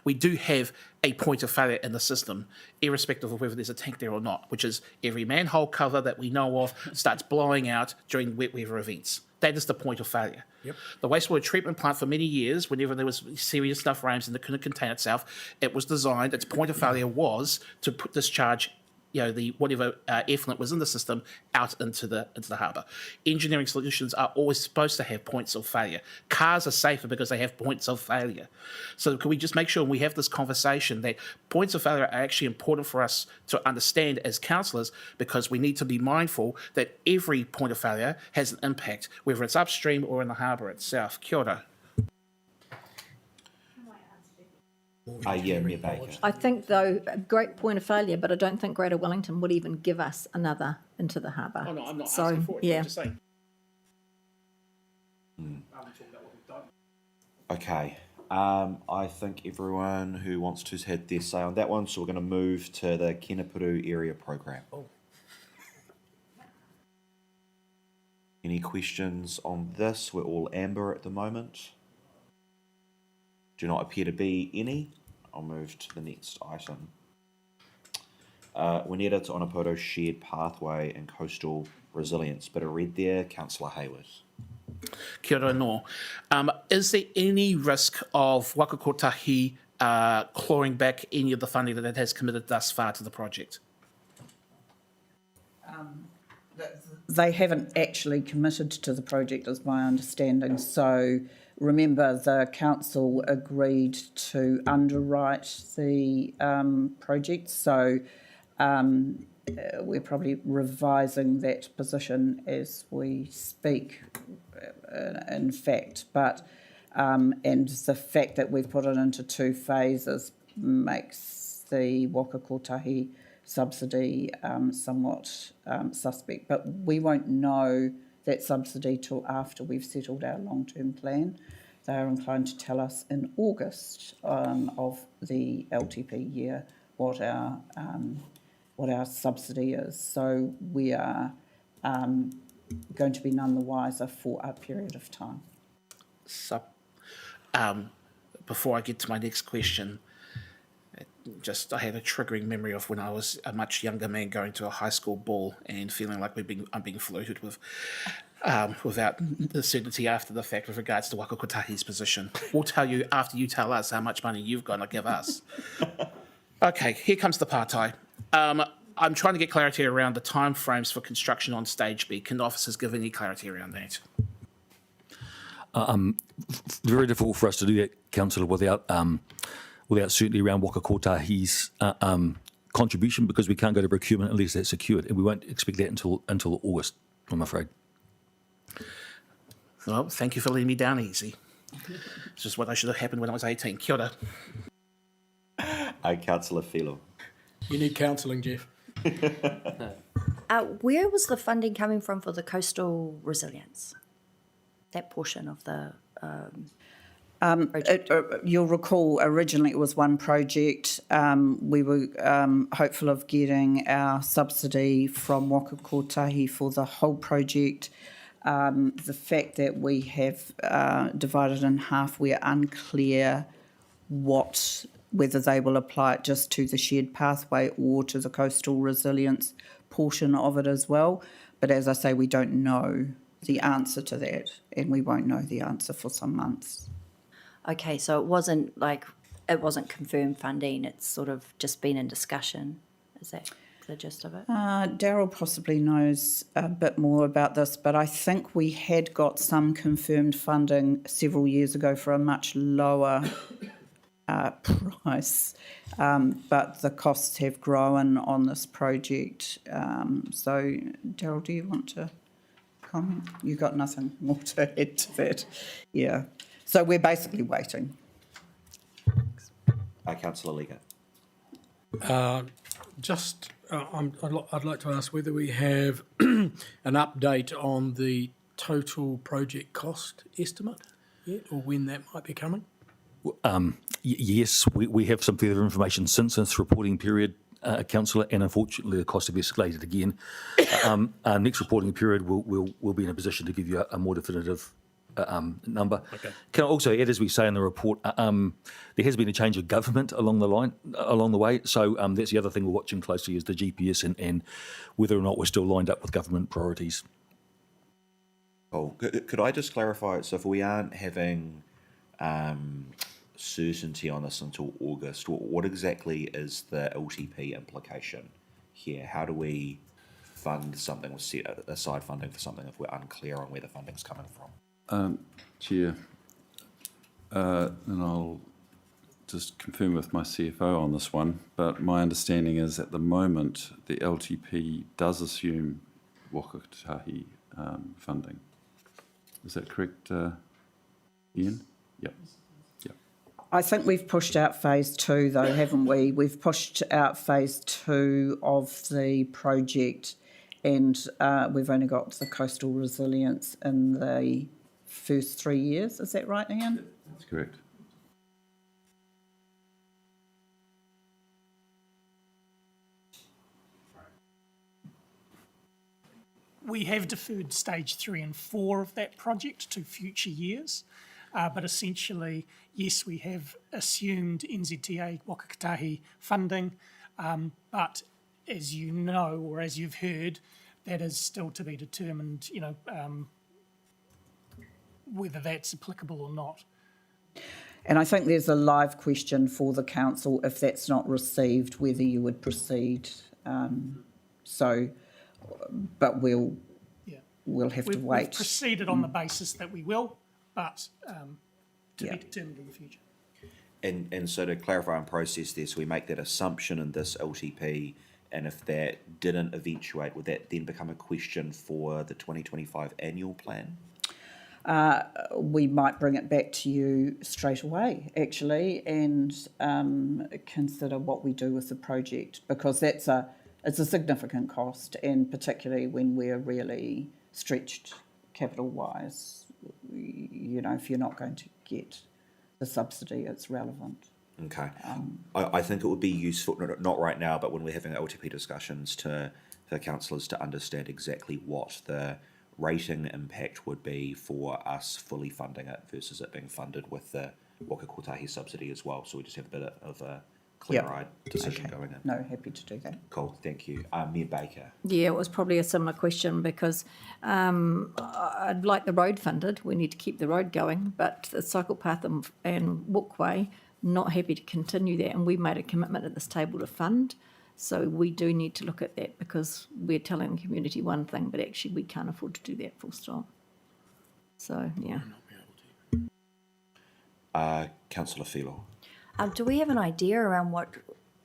we do have a point of failure in the system, irrespective of whether there's a tank there or not, which is every manhole cover that we know of starts blowing out during wet weather events. That is the point of failure. Yep. The wastewater treatment plant for many years, whenever there was serious enough rains and it couldn't contain itself, it was designed, its point of failure was to discharge the whatever effluent was in the system out into the harbour. Engineering solutions are always supposed to have points of failure. Cars are safer because they have points of failure. So can we just make sure we have this conversation that points of failure are actually important for us to understand as councillors, because we need to be mindful that every point of failure has an impact, whether it's upstream or in the harbour itself. Kia ora. Mayor Baker. I think, though, a great point of failure, but I don't think Greater Wellington would even give us another into the harbour. Oh, no, I'm not So, asking for it. yeah. I'm just saying. Okay. I think everyone who wants to had their say on that one, so we're going to move to the Kenepuru area program. Any questions on this? We're all amber at the moment. Do not appear to be any. I'll move to the next item. Wineta to Onopoto Shared Pathway and Coastal Resilience. Bit of red there, Councillor Hayward. Kia ora no. Is there any risk of Waka Kotahi clawing back any of the funding that it has committed thus far to the project? They haven't actually committed to the project, is my understanding. So remember, the council agreed to underwrite the project. So we're probably revising that position as we speak, in fact. But and the fact that we've put it into 2 phases makes the Waka Kotahi subsidy somewhat suspect. But we won't know that subsidy till after we've settled our long-term plan. They are inclined to tell us in August of the LTP year what our subsidy is. So we are going to be none the wiser for a period of time. So, before I get to my next question, I had a triggering memory of when I was a much younger man going to a high school ball and feeling like I'm being flirted with without the certainty after the fact with regards to Waka Kotahi's position. We'll tell you after you tell us how much money you've got to give us. Okay, here comes the partai. I'm trying to get clarity around the timeframes for construction on Stage B. Can officers give any clarity around that? Very difficult for us to do that, Councillor, without certainty around Waka Kotahi's contribution, because we can't go to procurement unless that's secured, and we won't expect that until August, I'm afraid. Well, thank you for letting me down easy. This is what I should have happened when I was 18. Kia ora. Councillor Filo. You need counselling, Jeff. Where was the funding coming from for the coastal resilience? That portion of the project? You'll recall originally it was one project. We were hopeful of getting our subsidy from Waka Kotahi for the whole project. The fact that we have divided in half, we're unclear whether they will apply it just to the shared pathway or to the coastal resilience portion of it as well. But as I say, we don't know the answer to that, and we won't know the answer for some months. Okay, so it wasn't confirmed funding, it's sort of just been in discussion. Is that the gist of it? Daryl possibly knows a bit more about this, but I think we had got some confirmed funding several years ago for a much lower price, but the costs have grown on this project. So, Daryl, do you want to comment? You've got nothing more to add to that. Yeah. So we're basically waiting. Councillor Lega. I'd like to ask whether we have an update on the total project cost estimate yet, or when that might be coming. Yes, we have some further information since this reporting period, Councillor, and unfortunately the costs have escalated again. Our next reporting period will be in a position to give you a more definitive number. Okay. Can I also add, as we say in the report, there has been a change of government along the way. So that's the other thing we're watching closely is the GPS and whether or not we're still lined up with government priorities. Cool. Could I just clarify? So if we aren't having certainty on this until August, what exactly is the LTP implication? here? How do we fund something or set aside funding for something if we're unclear on where the funding's coming from? Chair, and I'll just confirm with my CFO on this one, but my understanding is at the moment the LTP does assume Wakakutahi funding. Is that correct, Ian? Yep. Yep. I think we've pushed out phase 2 though, haven't we? We've pushed out phase 2 of the project, and we've only got the coastal resilience in the first 3 years. Is that right, Ian? That's correct. We have deferred stage 3 and 4 of that project to future years, but essentially, yes, we have assumed NZTA Wakakutahi funding, but as you know, or as you've heard, that is still to be determined, whether that's applicable or not. And I think there's a live question for the council if that's not received, whether you would proceed. But we'll have to wait. We've proceeded on the basis that we will, but to be determined in the future. And so to clarify and process this, we make that assumption in this LTP, and if that didn't eventuate, would that then become a question for the 2025 annual plan? We might bring it back to you straight away, actually, and consider what we do with the project, because it's a significant cost, and particularly when we're really stretched capital-wise, if you're not going to get the subsidy, it's relevant. Okay. I think it would be useful, not right now, but when we're having LTP discussions, for councillors to understand exactly what the rating impact would be for us fully funding it versus it being funded with the Wakakutahi subsidy as well. So we just have a bit of a clear-eyed decision going in. No, happy to do that. Cool, thank you. Mayor Baker. Yeah, it was probably a similar question because I'd like the road funded. We need to keep the road going, but the cycle path and walkway, not happy to continue that. And we made a commitment at this table to fund. So we do need to look at that because we're telling the community one thing, but actually we can't afford to do that full stop. So, yeah. Councillor Filo. Do we have an idea around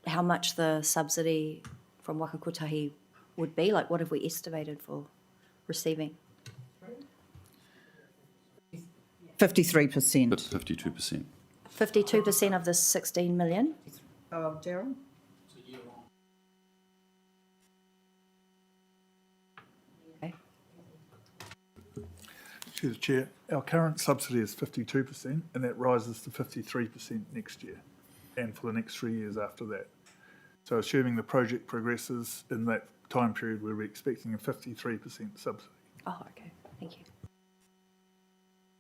how much the subsidy from Wakakutahi would be? Like, what have we estimated for receiving? 53%. 52%. 52% of the 16 million? Oh, Daryl? Through the chair, our current subsidy is 52%, and that rises to 53% next year, and for the next 3 years after that. So assuming the project progresses in that time period, we're expecting a 53% subsidy. Oh, okay. Thank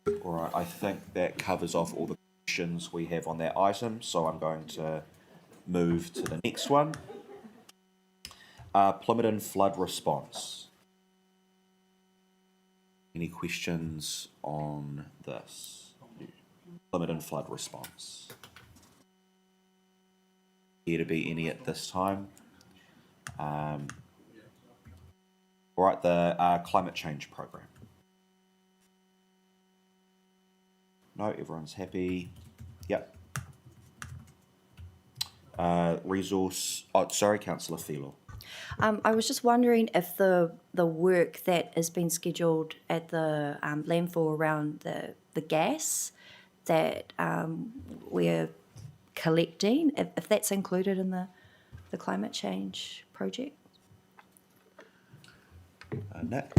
you. All right, I think that covers off all the questions we have on that item, so I'm going to move to the next one. Plymouth flood response. Any questions on this? Plymouth flood response. Here to be any at this time? All right, the climate change program. No, everyone's happy. Yep. Resource. Oh, sorry, Councillor Filo. I was just wondering if the work that has been scheduled at the landfill around the gas that we're collecting, if that's included in the climate change project? Nick?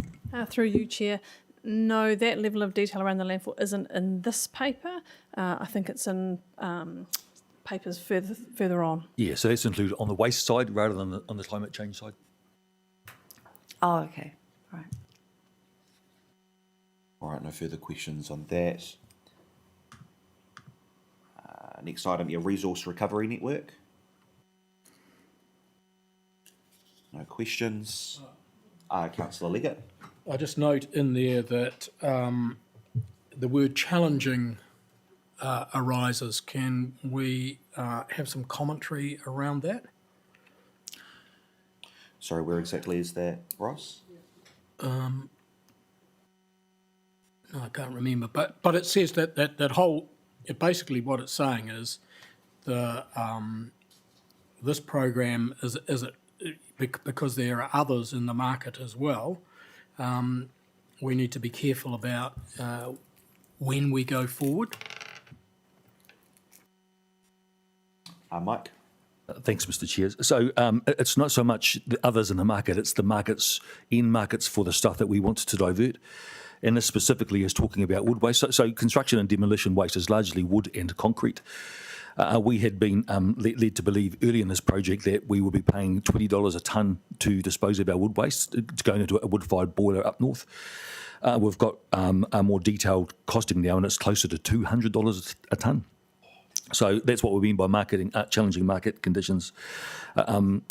Through you, Chair. No, that level of detail around the landfill isn't in this paper. I think it's in papers further on. Yeah, so that's included on the waste side rather than on the climate change side. Oh, okay. Right. All right, no further questions on that. Next item, your resource recovery network. No questions. Councillor Leggett. I just note in there that the word challenging arises. Can we have some commentary around that? Sorry, where exactly is that, Ross? No, I can't remember, but it says that whole, basically what it's saying is the this program is because there are others in the market as well. We need to be careful about when we go forward. Mike? Thanks, Mr. Chair. So it's not so much the others in the market, it's the markets, end markets for the stuff that we want to divert. And this specifically is talking about wood waste. So construction and demolition waste is largely wood and concrete. We had been led to believe early in this project that we would be paying $20 a tonne to dispose of our wood waste. It's going into a wood-fired boiler up north. We've got a more detailed costing now, and it's closer to $200 a tonne. So that's what we mean by challenging market conditions, causing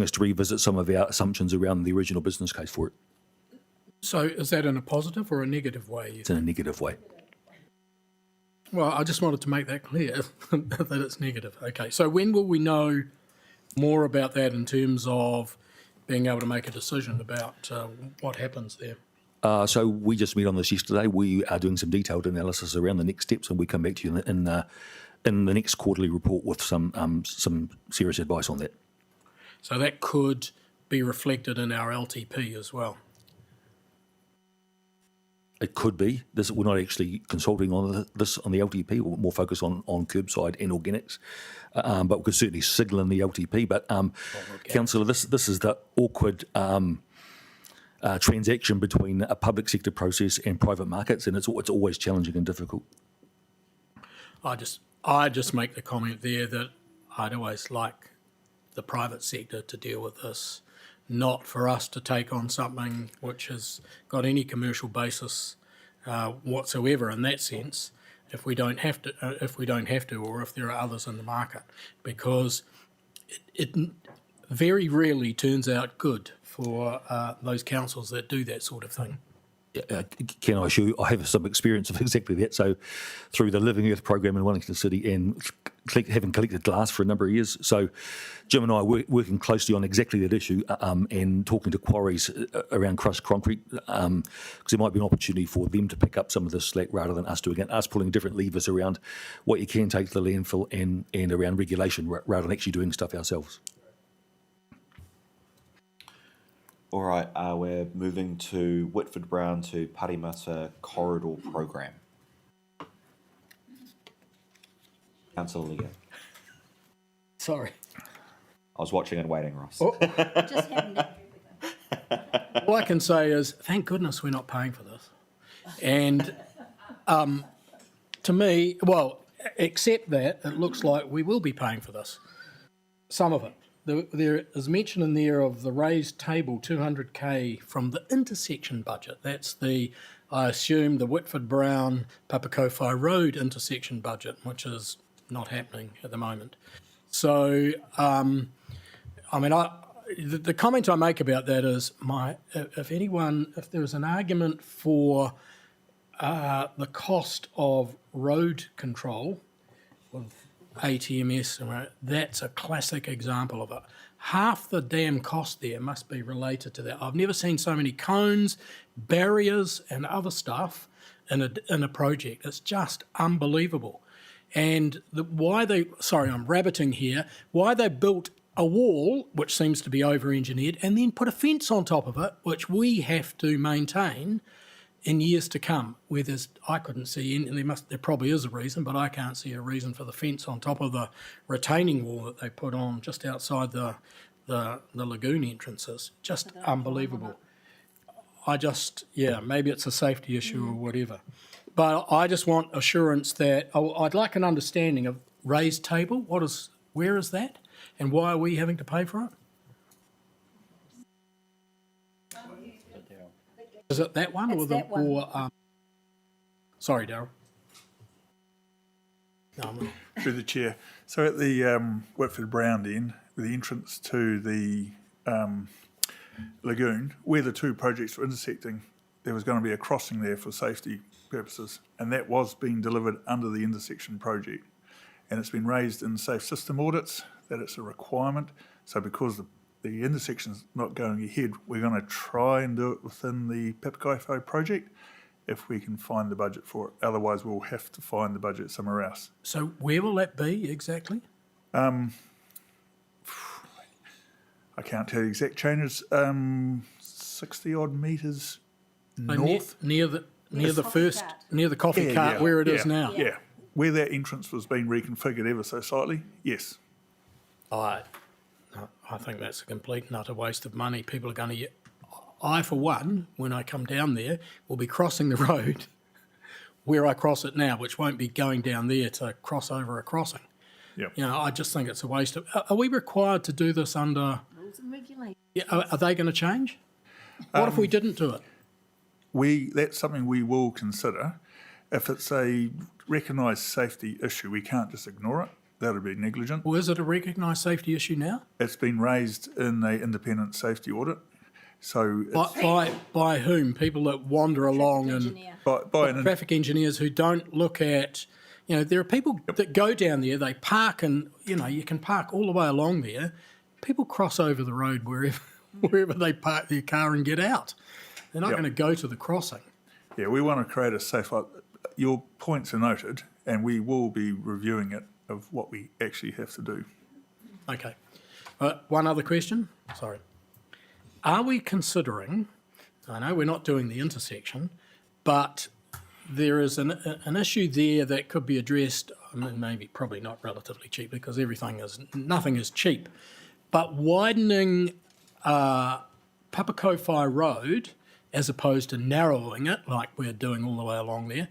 us to revisit some of our assumptions around the original business case for it. So is that in a positive or a negative way? It's in a negative way. Well, I just wanted to make that clear, that it's negative. Okay, so when will we know more about that in terms of being able to make a decision about what happens there? So we just met on this yesterday. We are doing some detailed analysis around the next steps, and we come back to you in the next quarterly report with some serious advice on that. So that could be reflected in our LTP as well. It could be. We're not actually consulting on this on the LTP. We're more focused on curbside and organics, but we could certainly signal in the LTP. But Councillor, this is the awkward transaction between a public sector process and private markets, and it's always challenging and difficult. I just make the comment there that I'd always like the private sector to deal with this, not for us to take on something which has got any commercial basis whatsoever in that sense, if we don't have to, or if there are others in the market, because it very rarely turns out good for those councils that do that sort of thing. Can I assure you, I have some experience of exactly that. So through the Living Earth program in Wellington City and having collected glass for a number of years. So Jim and I are working closely on exactly that issue and talking to quarries around crushed concrete because there might be an opportunity for them to pick up some of the slack rather than us doing it, us pulling different levers around what you can take to the landfill and around regulation rather than actually doing stuff ourselves. All right, we're moving to Whitford Brown to Parimata Corridor Program. Councillor Leo. Sorry. I was watching and waiting, Ross. Oh. All I can say is, thank goodness we're not paying for this. And to me, well, except that it looks like we will be paying for this. Some of it. There is mention in there of the raised table, 200K from the intersection budget. That's I assume, the Whitford Brown Papakowhai Road intersection budget, which is not happening at the moment. So, the comment I make about that is, if there is an argument for the cost of road control with ATMS, that's a classic example of it. Half the damn cost there must be related to that. I've never seen so many cones, barriers, and other stuff in a project. It's just unbelievable. And I'm rabbiting here, why they built a wall, which seems to be over-engineered, and then put a fence on top of it, which we have to maintain in years to come, where I couldn't see any, there probably is a reason, but I can't see a reason for the fence on top of the retaining wall that they put on just outside the lagoon entrances. Just unbelievable. Maybe it's a safety issue or whatever. But I just want assurance that, I'd like an understanding of raised table, where is that? And why are we having to pay for it? Is it that one or that one. Sorry, Darryl. No, through the chair. So at the Whitford Brown then, with the entrance to the lagoon, where the two projects were intersecting, there was going to be a crossing there for safety purposes, and that was being delivered under the intersection project. And it's been raised in safe system audits that it's a requirement. So because the intersection's not going ahead, we're going to try and do it within the Pepakaifo project if we can find the budget for it. Otherwise, we'll have to find the budget somewhere else. So where will that be exactly? I can't tell you exact changes. 60 odd metres north. Near the coffee cart where it is now. Yeah, where that entrance was being reconfigured ever so slightly. Yes. I think that's a complete and utter waste of money. People are going to. I, for one, when I come down there, will be crossing the road where I cross it now, which won't be going down there to cross over a crossing. Yep. You know, I just think it's a waste of. Are we required to do this under Rules and regulations. Yeah, are they going to change? What if we didn't do it? That's something we will consider. If it's a recognised safety issue, we can't just ignore it. That would be negligent. Well, is it a recognised safety issue now? It's been raised in an independent safety audit. So by whom? People that wander along and by traffic engineers who don't look at. You know, there are people that go down there. They park, and you know you can park all the way along there. People cross over the road wherever they park their car and get out. They're not going to go to the crossing. Yeah, we want to create a safe. Your points are noted, and we will be reviewing it of what we actually have to do. Okay. One other question. Sorry. Are we considering? I know we're not doing the intersection, but there is an issue there that could be addressed. I mean, maybe probably not relatively cheap because nothing is cheap, but widening Papakowhai Road as opposed to narrowing it like we're doing all the way along there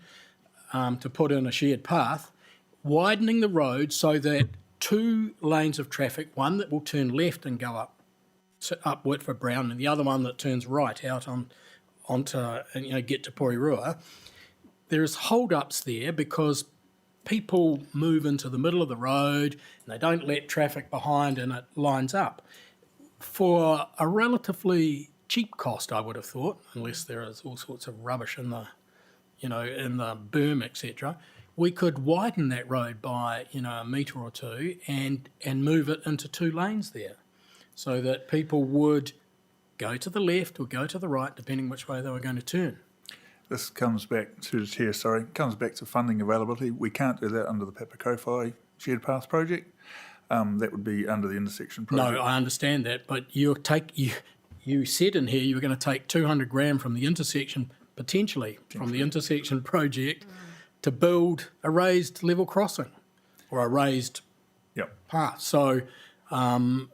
to put in a shared path, widening the road so that 2 lanes of traffic, one that will turn left and go up Whitford Brown, and the other one that turns right out onto get to Porirua. There's hold-ups there because people move into the middle of the road and they don't let traffic behind and it lines up. For a relatively cheap cost, I would have thought, unless there is all sorts of rubbish in the berm, etc., we could widen that road by a metre or 2 and move it into 2 lanes there, so that people would go to the left or go to the right, depending which way they were going to turn. This comes back to the chair. Comes back to funding availability. We can't do that under the Papakowhai Shared Path project. That would be under the intersection project. No, I understand that, but you said in here you were going to take 200 grand from the intersection, potentially from the intersection project, to build a raised level crossing or a raised path. So, I'm.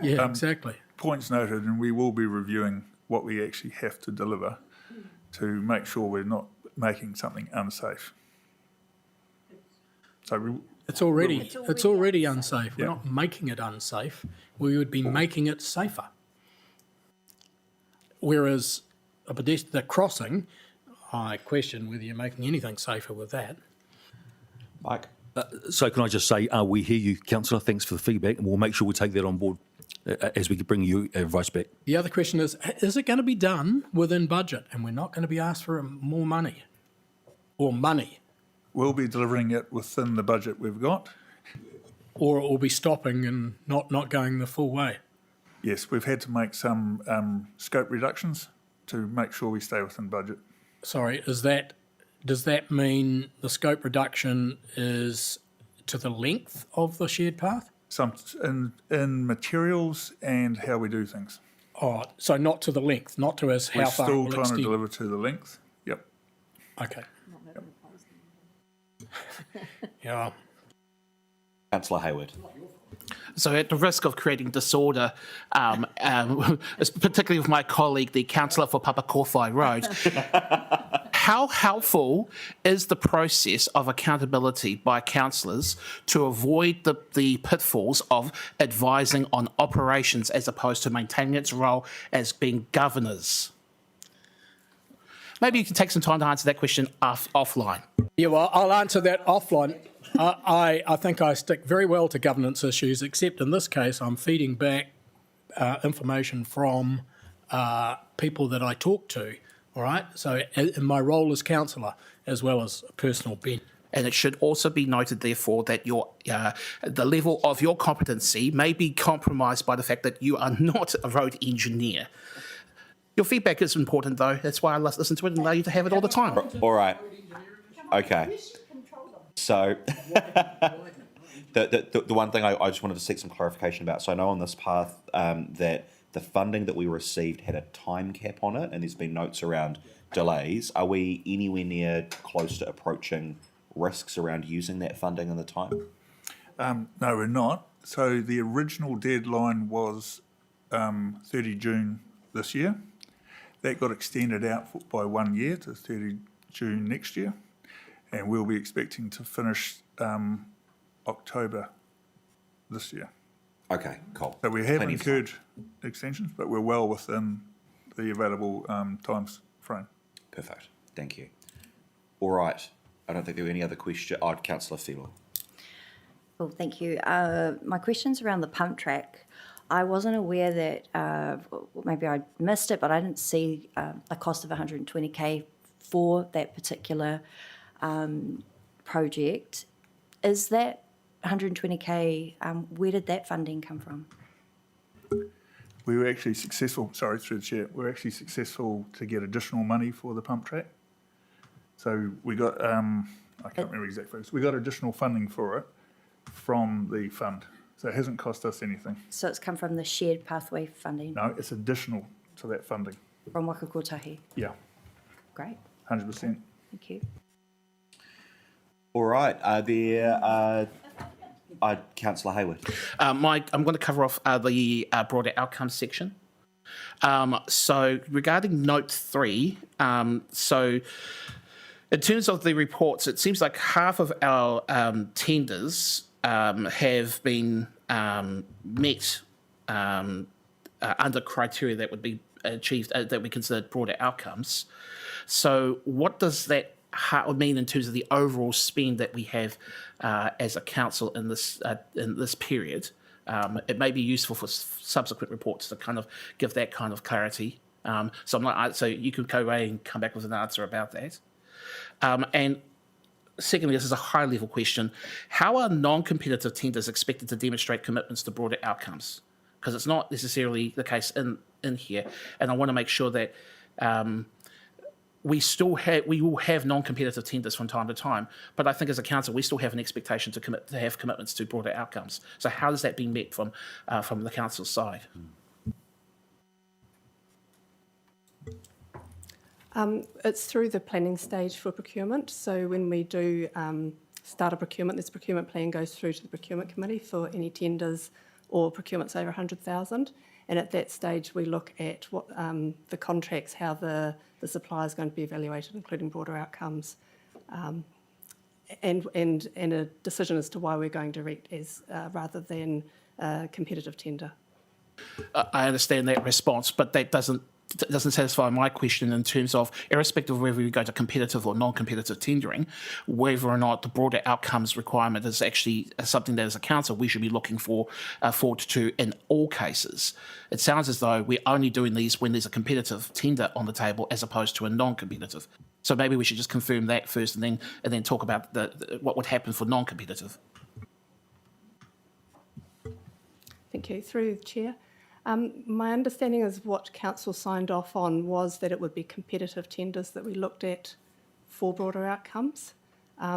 Yeah, exactly. Points noted, and we will be reviewing what we actually have to deliver to make sure we're not making something unsafe. So it's already unsafe. We're not making it unsafe. We would be making it safer. Whereas the crossing, I question whether you're making anything safer with that. Mike? So can I just say, we hear you, Councillor. Thanks for the feedback, and we'll make sure we take that on board as we bring you advice back. The other question is it going to be done within budget? And we're not going to be asked for more money or money. We'll be delivering it within the budget we've got. Or it will be stopping and not going the full way. Yes, we've had to make some scope reductions to make sure we stay within budget. Sorry, does that mean the scope reduction is to the length of the shared path? Some in materials and how we do things. Oh, so not to the length, not to how far it will We're still trying extend. to deliver to the length. Yep. Okay. Yeah. Councillor Hayward. So at the risk of creating disorder, particularly with my colleague, the councillor for Papakowhai Road, how helpful is the process of accountability by councillors to avoid the pitfalls of advising on operations as opposed to maintaining its role as being governors? Maybe you can take some time to answer that question offline. Yeah, well, I'll answer that offline. I think I stick very well to governance issues, except in this case I'm feeding back information from people that I talk to, all right? So in my role as councillor, as well as a personal bent. And it should also be noted, therefore, that the level of your competency may be compromised by the fact that you are not a road engineer. Your feedback is important, though. That's why I listen to it and allow you to have it all the time. All right. Okay. So the one thing I just wanted to seek some clarification about. So I know on this path that the funding that we received had a time cap on it, and there's been notes around delays. Are we anywhere near close to approaching risks around using that funding in the time? No, we're not. So the original deadline was 30 June this year. That got extended out by 1 year to 30 June next year. And we'll be expecting to finish October this year. Okay, cool. So we have incurred extensions, but we're well within the available times frame. Perfect. Thank you. All right. I don't think there were any other questions. Councillor Filo. Well, thank you. My question's around the pump track. I wasn't aware that, maybe I missed it, but I didn't see a cost of 120K for that particular project. Is that 120K, where did that funding come from? We were actually successful, sorry, through the chair, we were actually successful to get additional money for the pump track. So we got, I can't remember exact figures, we got additional funding for it from the fund. So it hasn't cost us anything. So it's come from the shared pathway funding? No, it's additional to that funding. From Waka Kotahi? Yeah. Great. 100%. Thank you. All right. Are there... Councillor Hayward. I'm going to cover off the broader outcomes section. So regarding note 3, so in terms of the reports, it seems like half of our tenders have been met under criteria that would be achieved, that we consider broader outcomes. So what does that mean in terms of the overall spend that we have as a council in this period? It may be useful for subsequent reports to kind of give that kind of clarity. So you can go away and come back with an answer about that. And secondly, this is a high-level question. How are non-competitive tenders expected to demonstrate commitments to broader outcomes? Because it's not necessarily the case in here, and I want to make sure that we will have non-competitive tenders from time to time, but I think as a council we still have an expectation to have commitments to broader outcomes. So how is that being met from the council's side? It's through the planning stage for procurement. So when we do start a procurement, this procurement plan goes through to the procurement committee for any tenders or procurements over 100,000. And at that stage, we look at what the contracts, how the supplier is going to be evaluated, including broader outcomes, and a decision as to why we're going direct as rather than competitive tender. I understand that response, but that doesn't satisfy my question in terms of, irrespective of whether we go to competitive or non-competitive tendering, whether or not the broader outcomes requirement is actually something that as a council we should be looking forward to in all cases. It sounds as though we're only doing these when there's a competitive tender on the table as opposed to a non-competitive. So maybe we should just confirm that first and then talk about what would happen for non-competitive. Thank you. Through the chair. My understanding is what council signed off on was that it would be competitive tenders that we looked at for broader outcomes.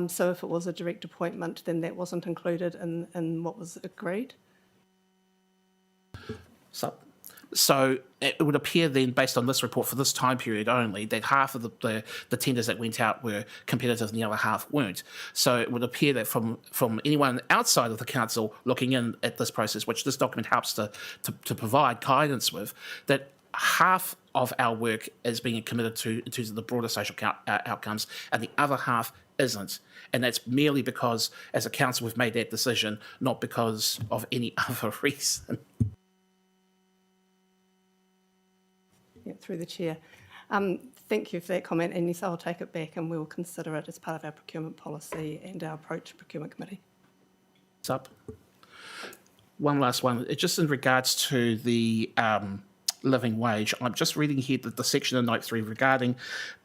So if it was a direct appointment, then that wasn't included in what was agreed. So it would appear then, based on this report for this time period only, that half of the tenders that went out were competitive and the other half weren't. So it would appear that from anyone outside of the council looking in at this process, which this document helps to provide guidance with, that half of our work is being committed to in terms of the broader social outcomes and the other half isn't. And that's merely because, as a council, we've made that decision, not because of any other reason. Yeah, through the chair. Thank you for that comment, and yes, I'll take it back and we'll consider it as part of our procurement policy and our approach to procurement committee. One last one. Just in regards to the living wage. I'm just reading here the section in Note 3 regarding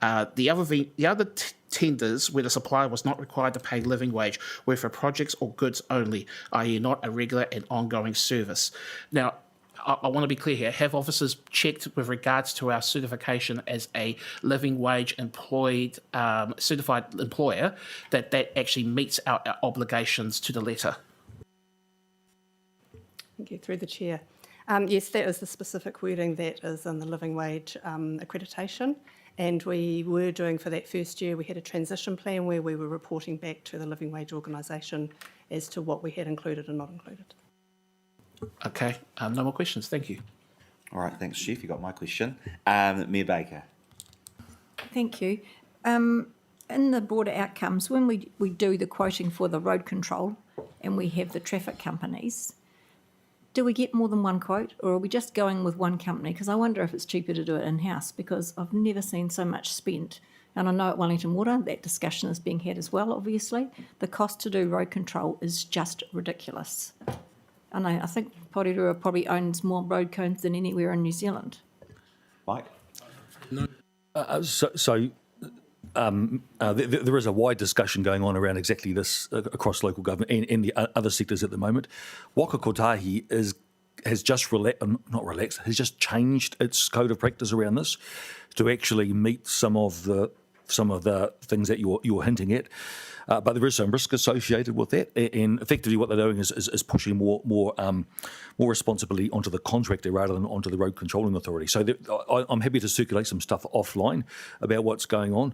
the other tenders where the supplier was not required to pay living wage were for projects or goods only, i.e. not a regular and ongoing service. Now, I want to be clear here. Have officers checked with regards to our certification as a living wage employed certified employer that actually meets our obligations to the letter? Thank you. Through the chair. Yes, that is the specific wording that is in the living wage accreditation. And we were doing, for that first year, we had a transition plan where we were reporting back to the living wage organisation as to what we had included and not included. Okay, no more questions. Thank you. All right, thanks, Chief. You got my question. Mayor Baker. Thank you. In the broader outcomes, when we do the quoting for the road control and we have the traffic companies, do we get more than one quote, or are we just going with one company? Because I wonder if it's cheaper to do it in-house, because I've never seen so much spent. And I know at Wellington Water that discussion is being had as well, obviously. The cost to do road control is just ridiculous. And I think Porirua probably owns more road cones than anywhere in New Zealand. Mike? There is a wide discussion going on around exactly this across local government and the other sectors at the moment. Waka Kotahi has just has just changed its code of practice around this to actually meet some of the things that you're hinting at. But there is some risk associated with that, and effectively what they're doing is pushing more responsibility onto the contractor rather than onto the road controlling authority. So I'm happy to circulate some stuff offline about what's going on,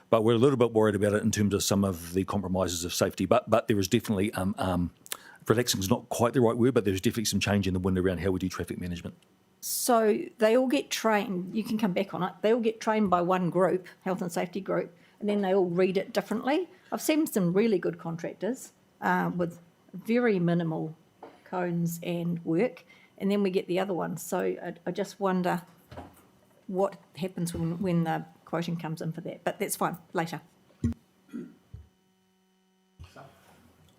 but we're a little bit worried about it in terms of some of the compromises of safety. But there is definitely relaxing is not quite the right word, but there's definitely some change in the wind around how we do traffic management. So they all get trained, you can come back on it, they all get trained by one group, health and safety group, and then they all read it differently. I've seen some really good contractors with very minimal cones and work, and then we get the other ones. So I just wonder what happens when the quoting comes in for that, but that's fine, later.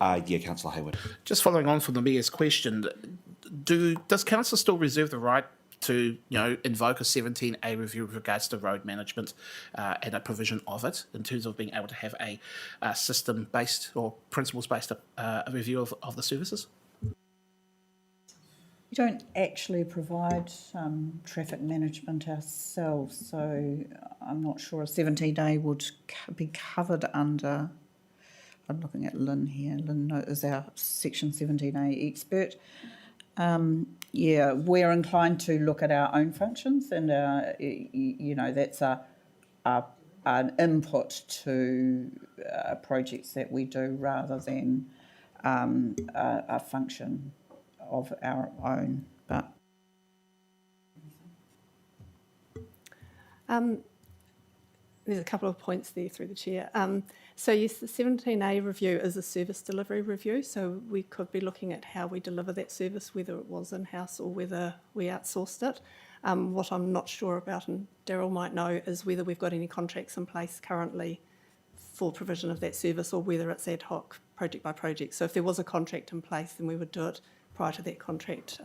Yeah, Councillor Hayward. Just following on from the Mayor's question, does Council still reserve the right to invoke a 17A review with regards to road management and a provision of it in terms of being able to have a system-based or principles-based review of the services? We don't actually provide traffic management ourselves, so I'm not sure a 17A would be covered under. I'm looking at Lynn here. Lynn is our Section 17A expert. Yeah, we're inclined to look at our own functions, and that's an input to projects that we do rather than a function of our own. But there's a couple of points there through the chair. So yes, the 17A review is a service delivery review, so we could be looking at how we deliver that service, whether it was in-house or whether we outsourced it. What I'm not sure about, and Daryl might know, is whether we've got any contracts in place currently for provision of that service or whether it's ad hoc, project by project. So if there was a contract in place, then we would do it prior to that contract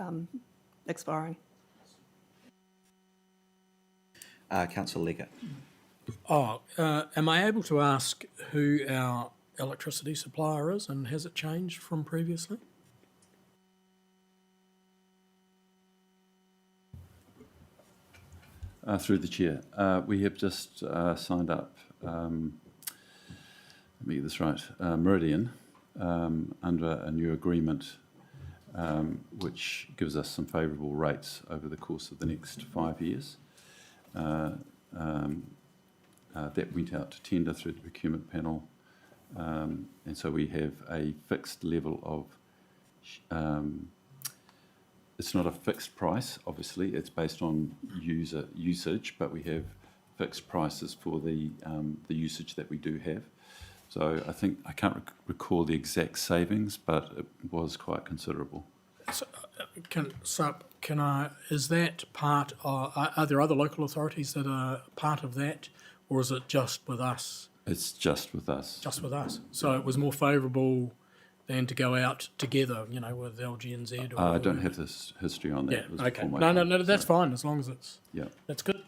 expiring. Councillor Leggett. Am I able to ask who our electricity supplier is, and has it changed from previously? Through the chair, we have just signed up, let me get this right, Meridian, under a new agreement which gives us some favourable rates over the course of the next 5 years. That went out to tender through the procurement panel, and so we have a fixed level of, it's not a fixed price, obviously, it's based on user usage, but we have fixed prices for the usage that we do have. So I think, I can't recall the exact savings, but it was quite considerable. So, is that part, are there other local authorities that are part of that? Or is it just with us? It's just with us. Just with us. So it was more favourable than to go out together, you know, with LGNZ. Or I don't have this history on that. Yeah. It was Okay. before my No, time, that's so- fine as long as it's. Yeah. That's good.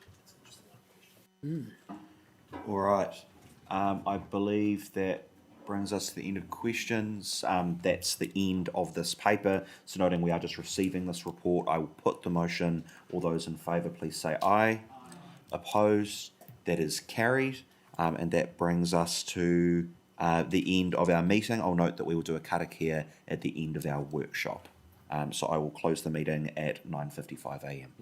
All right. I believe that brings us to the end of questions. That's the end of this paper. So noting we are just receiving this report, I will put the motion. All those in favour, please say aye. Opposed? That is carried. And that brings us to the end of our meeting. I'll note that we will do a karakia at the end of our workshop. So I will close the meeting at 9:55 a.m.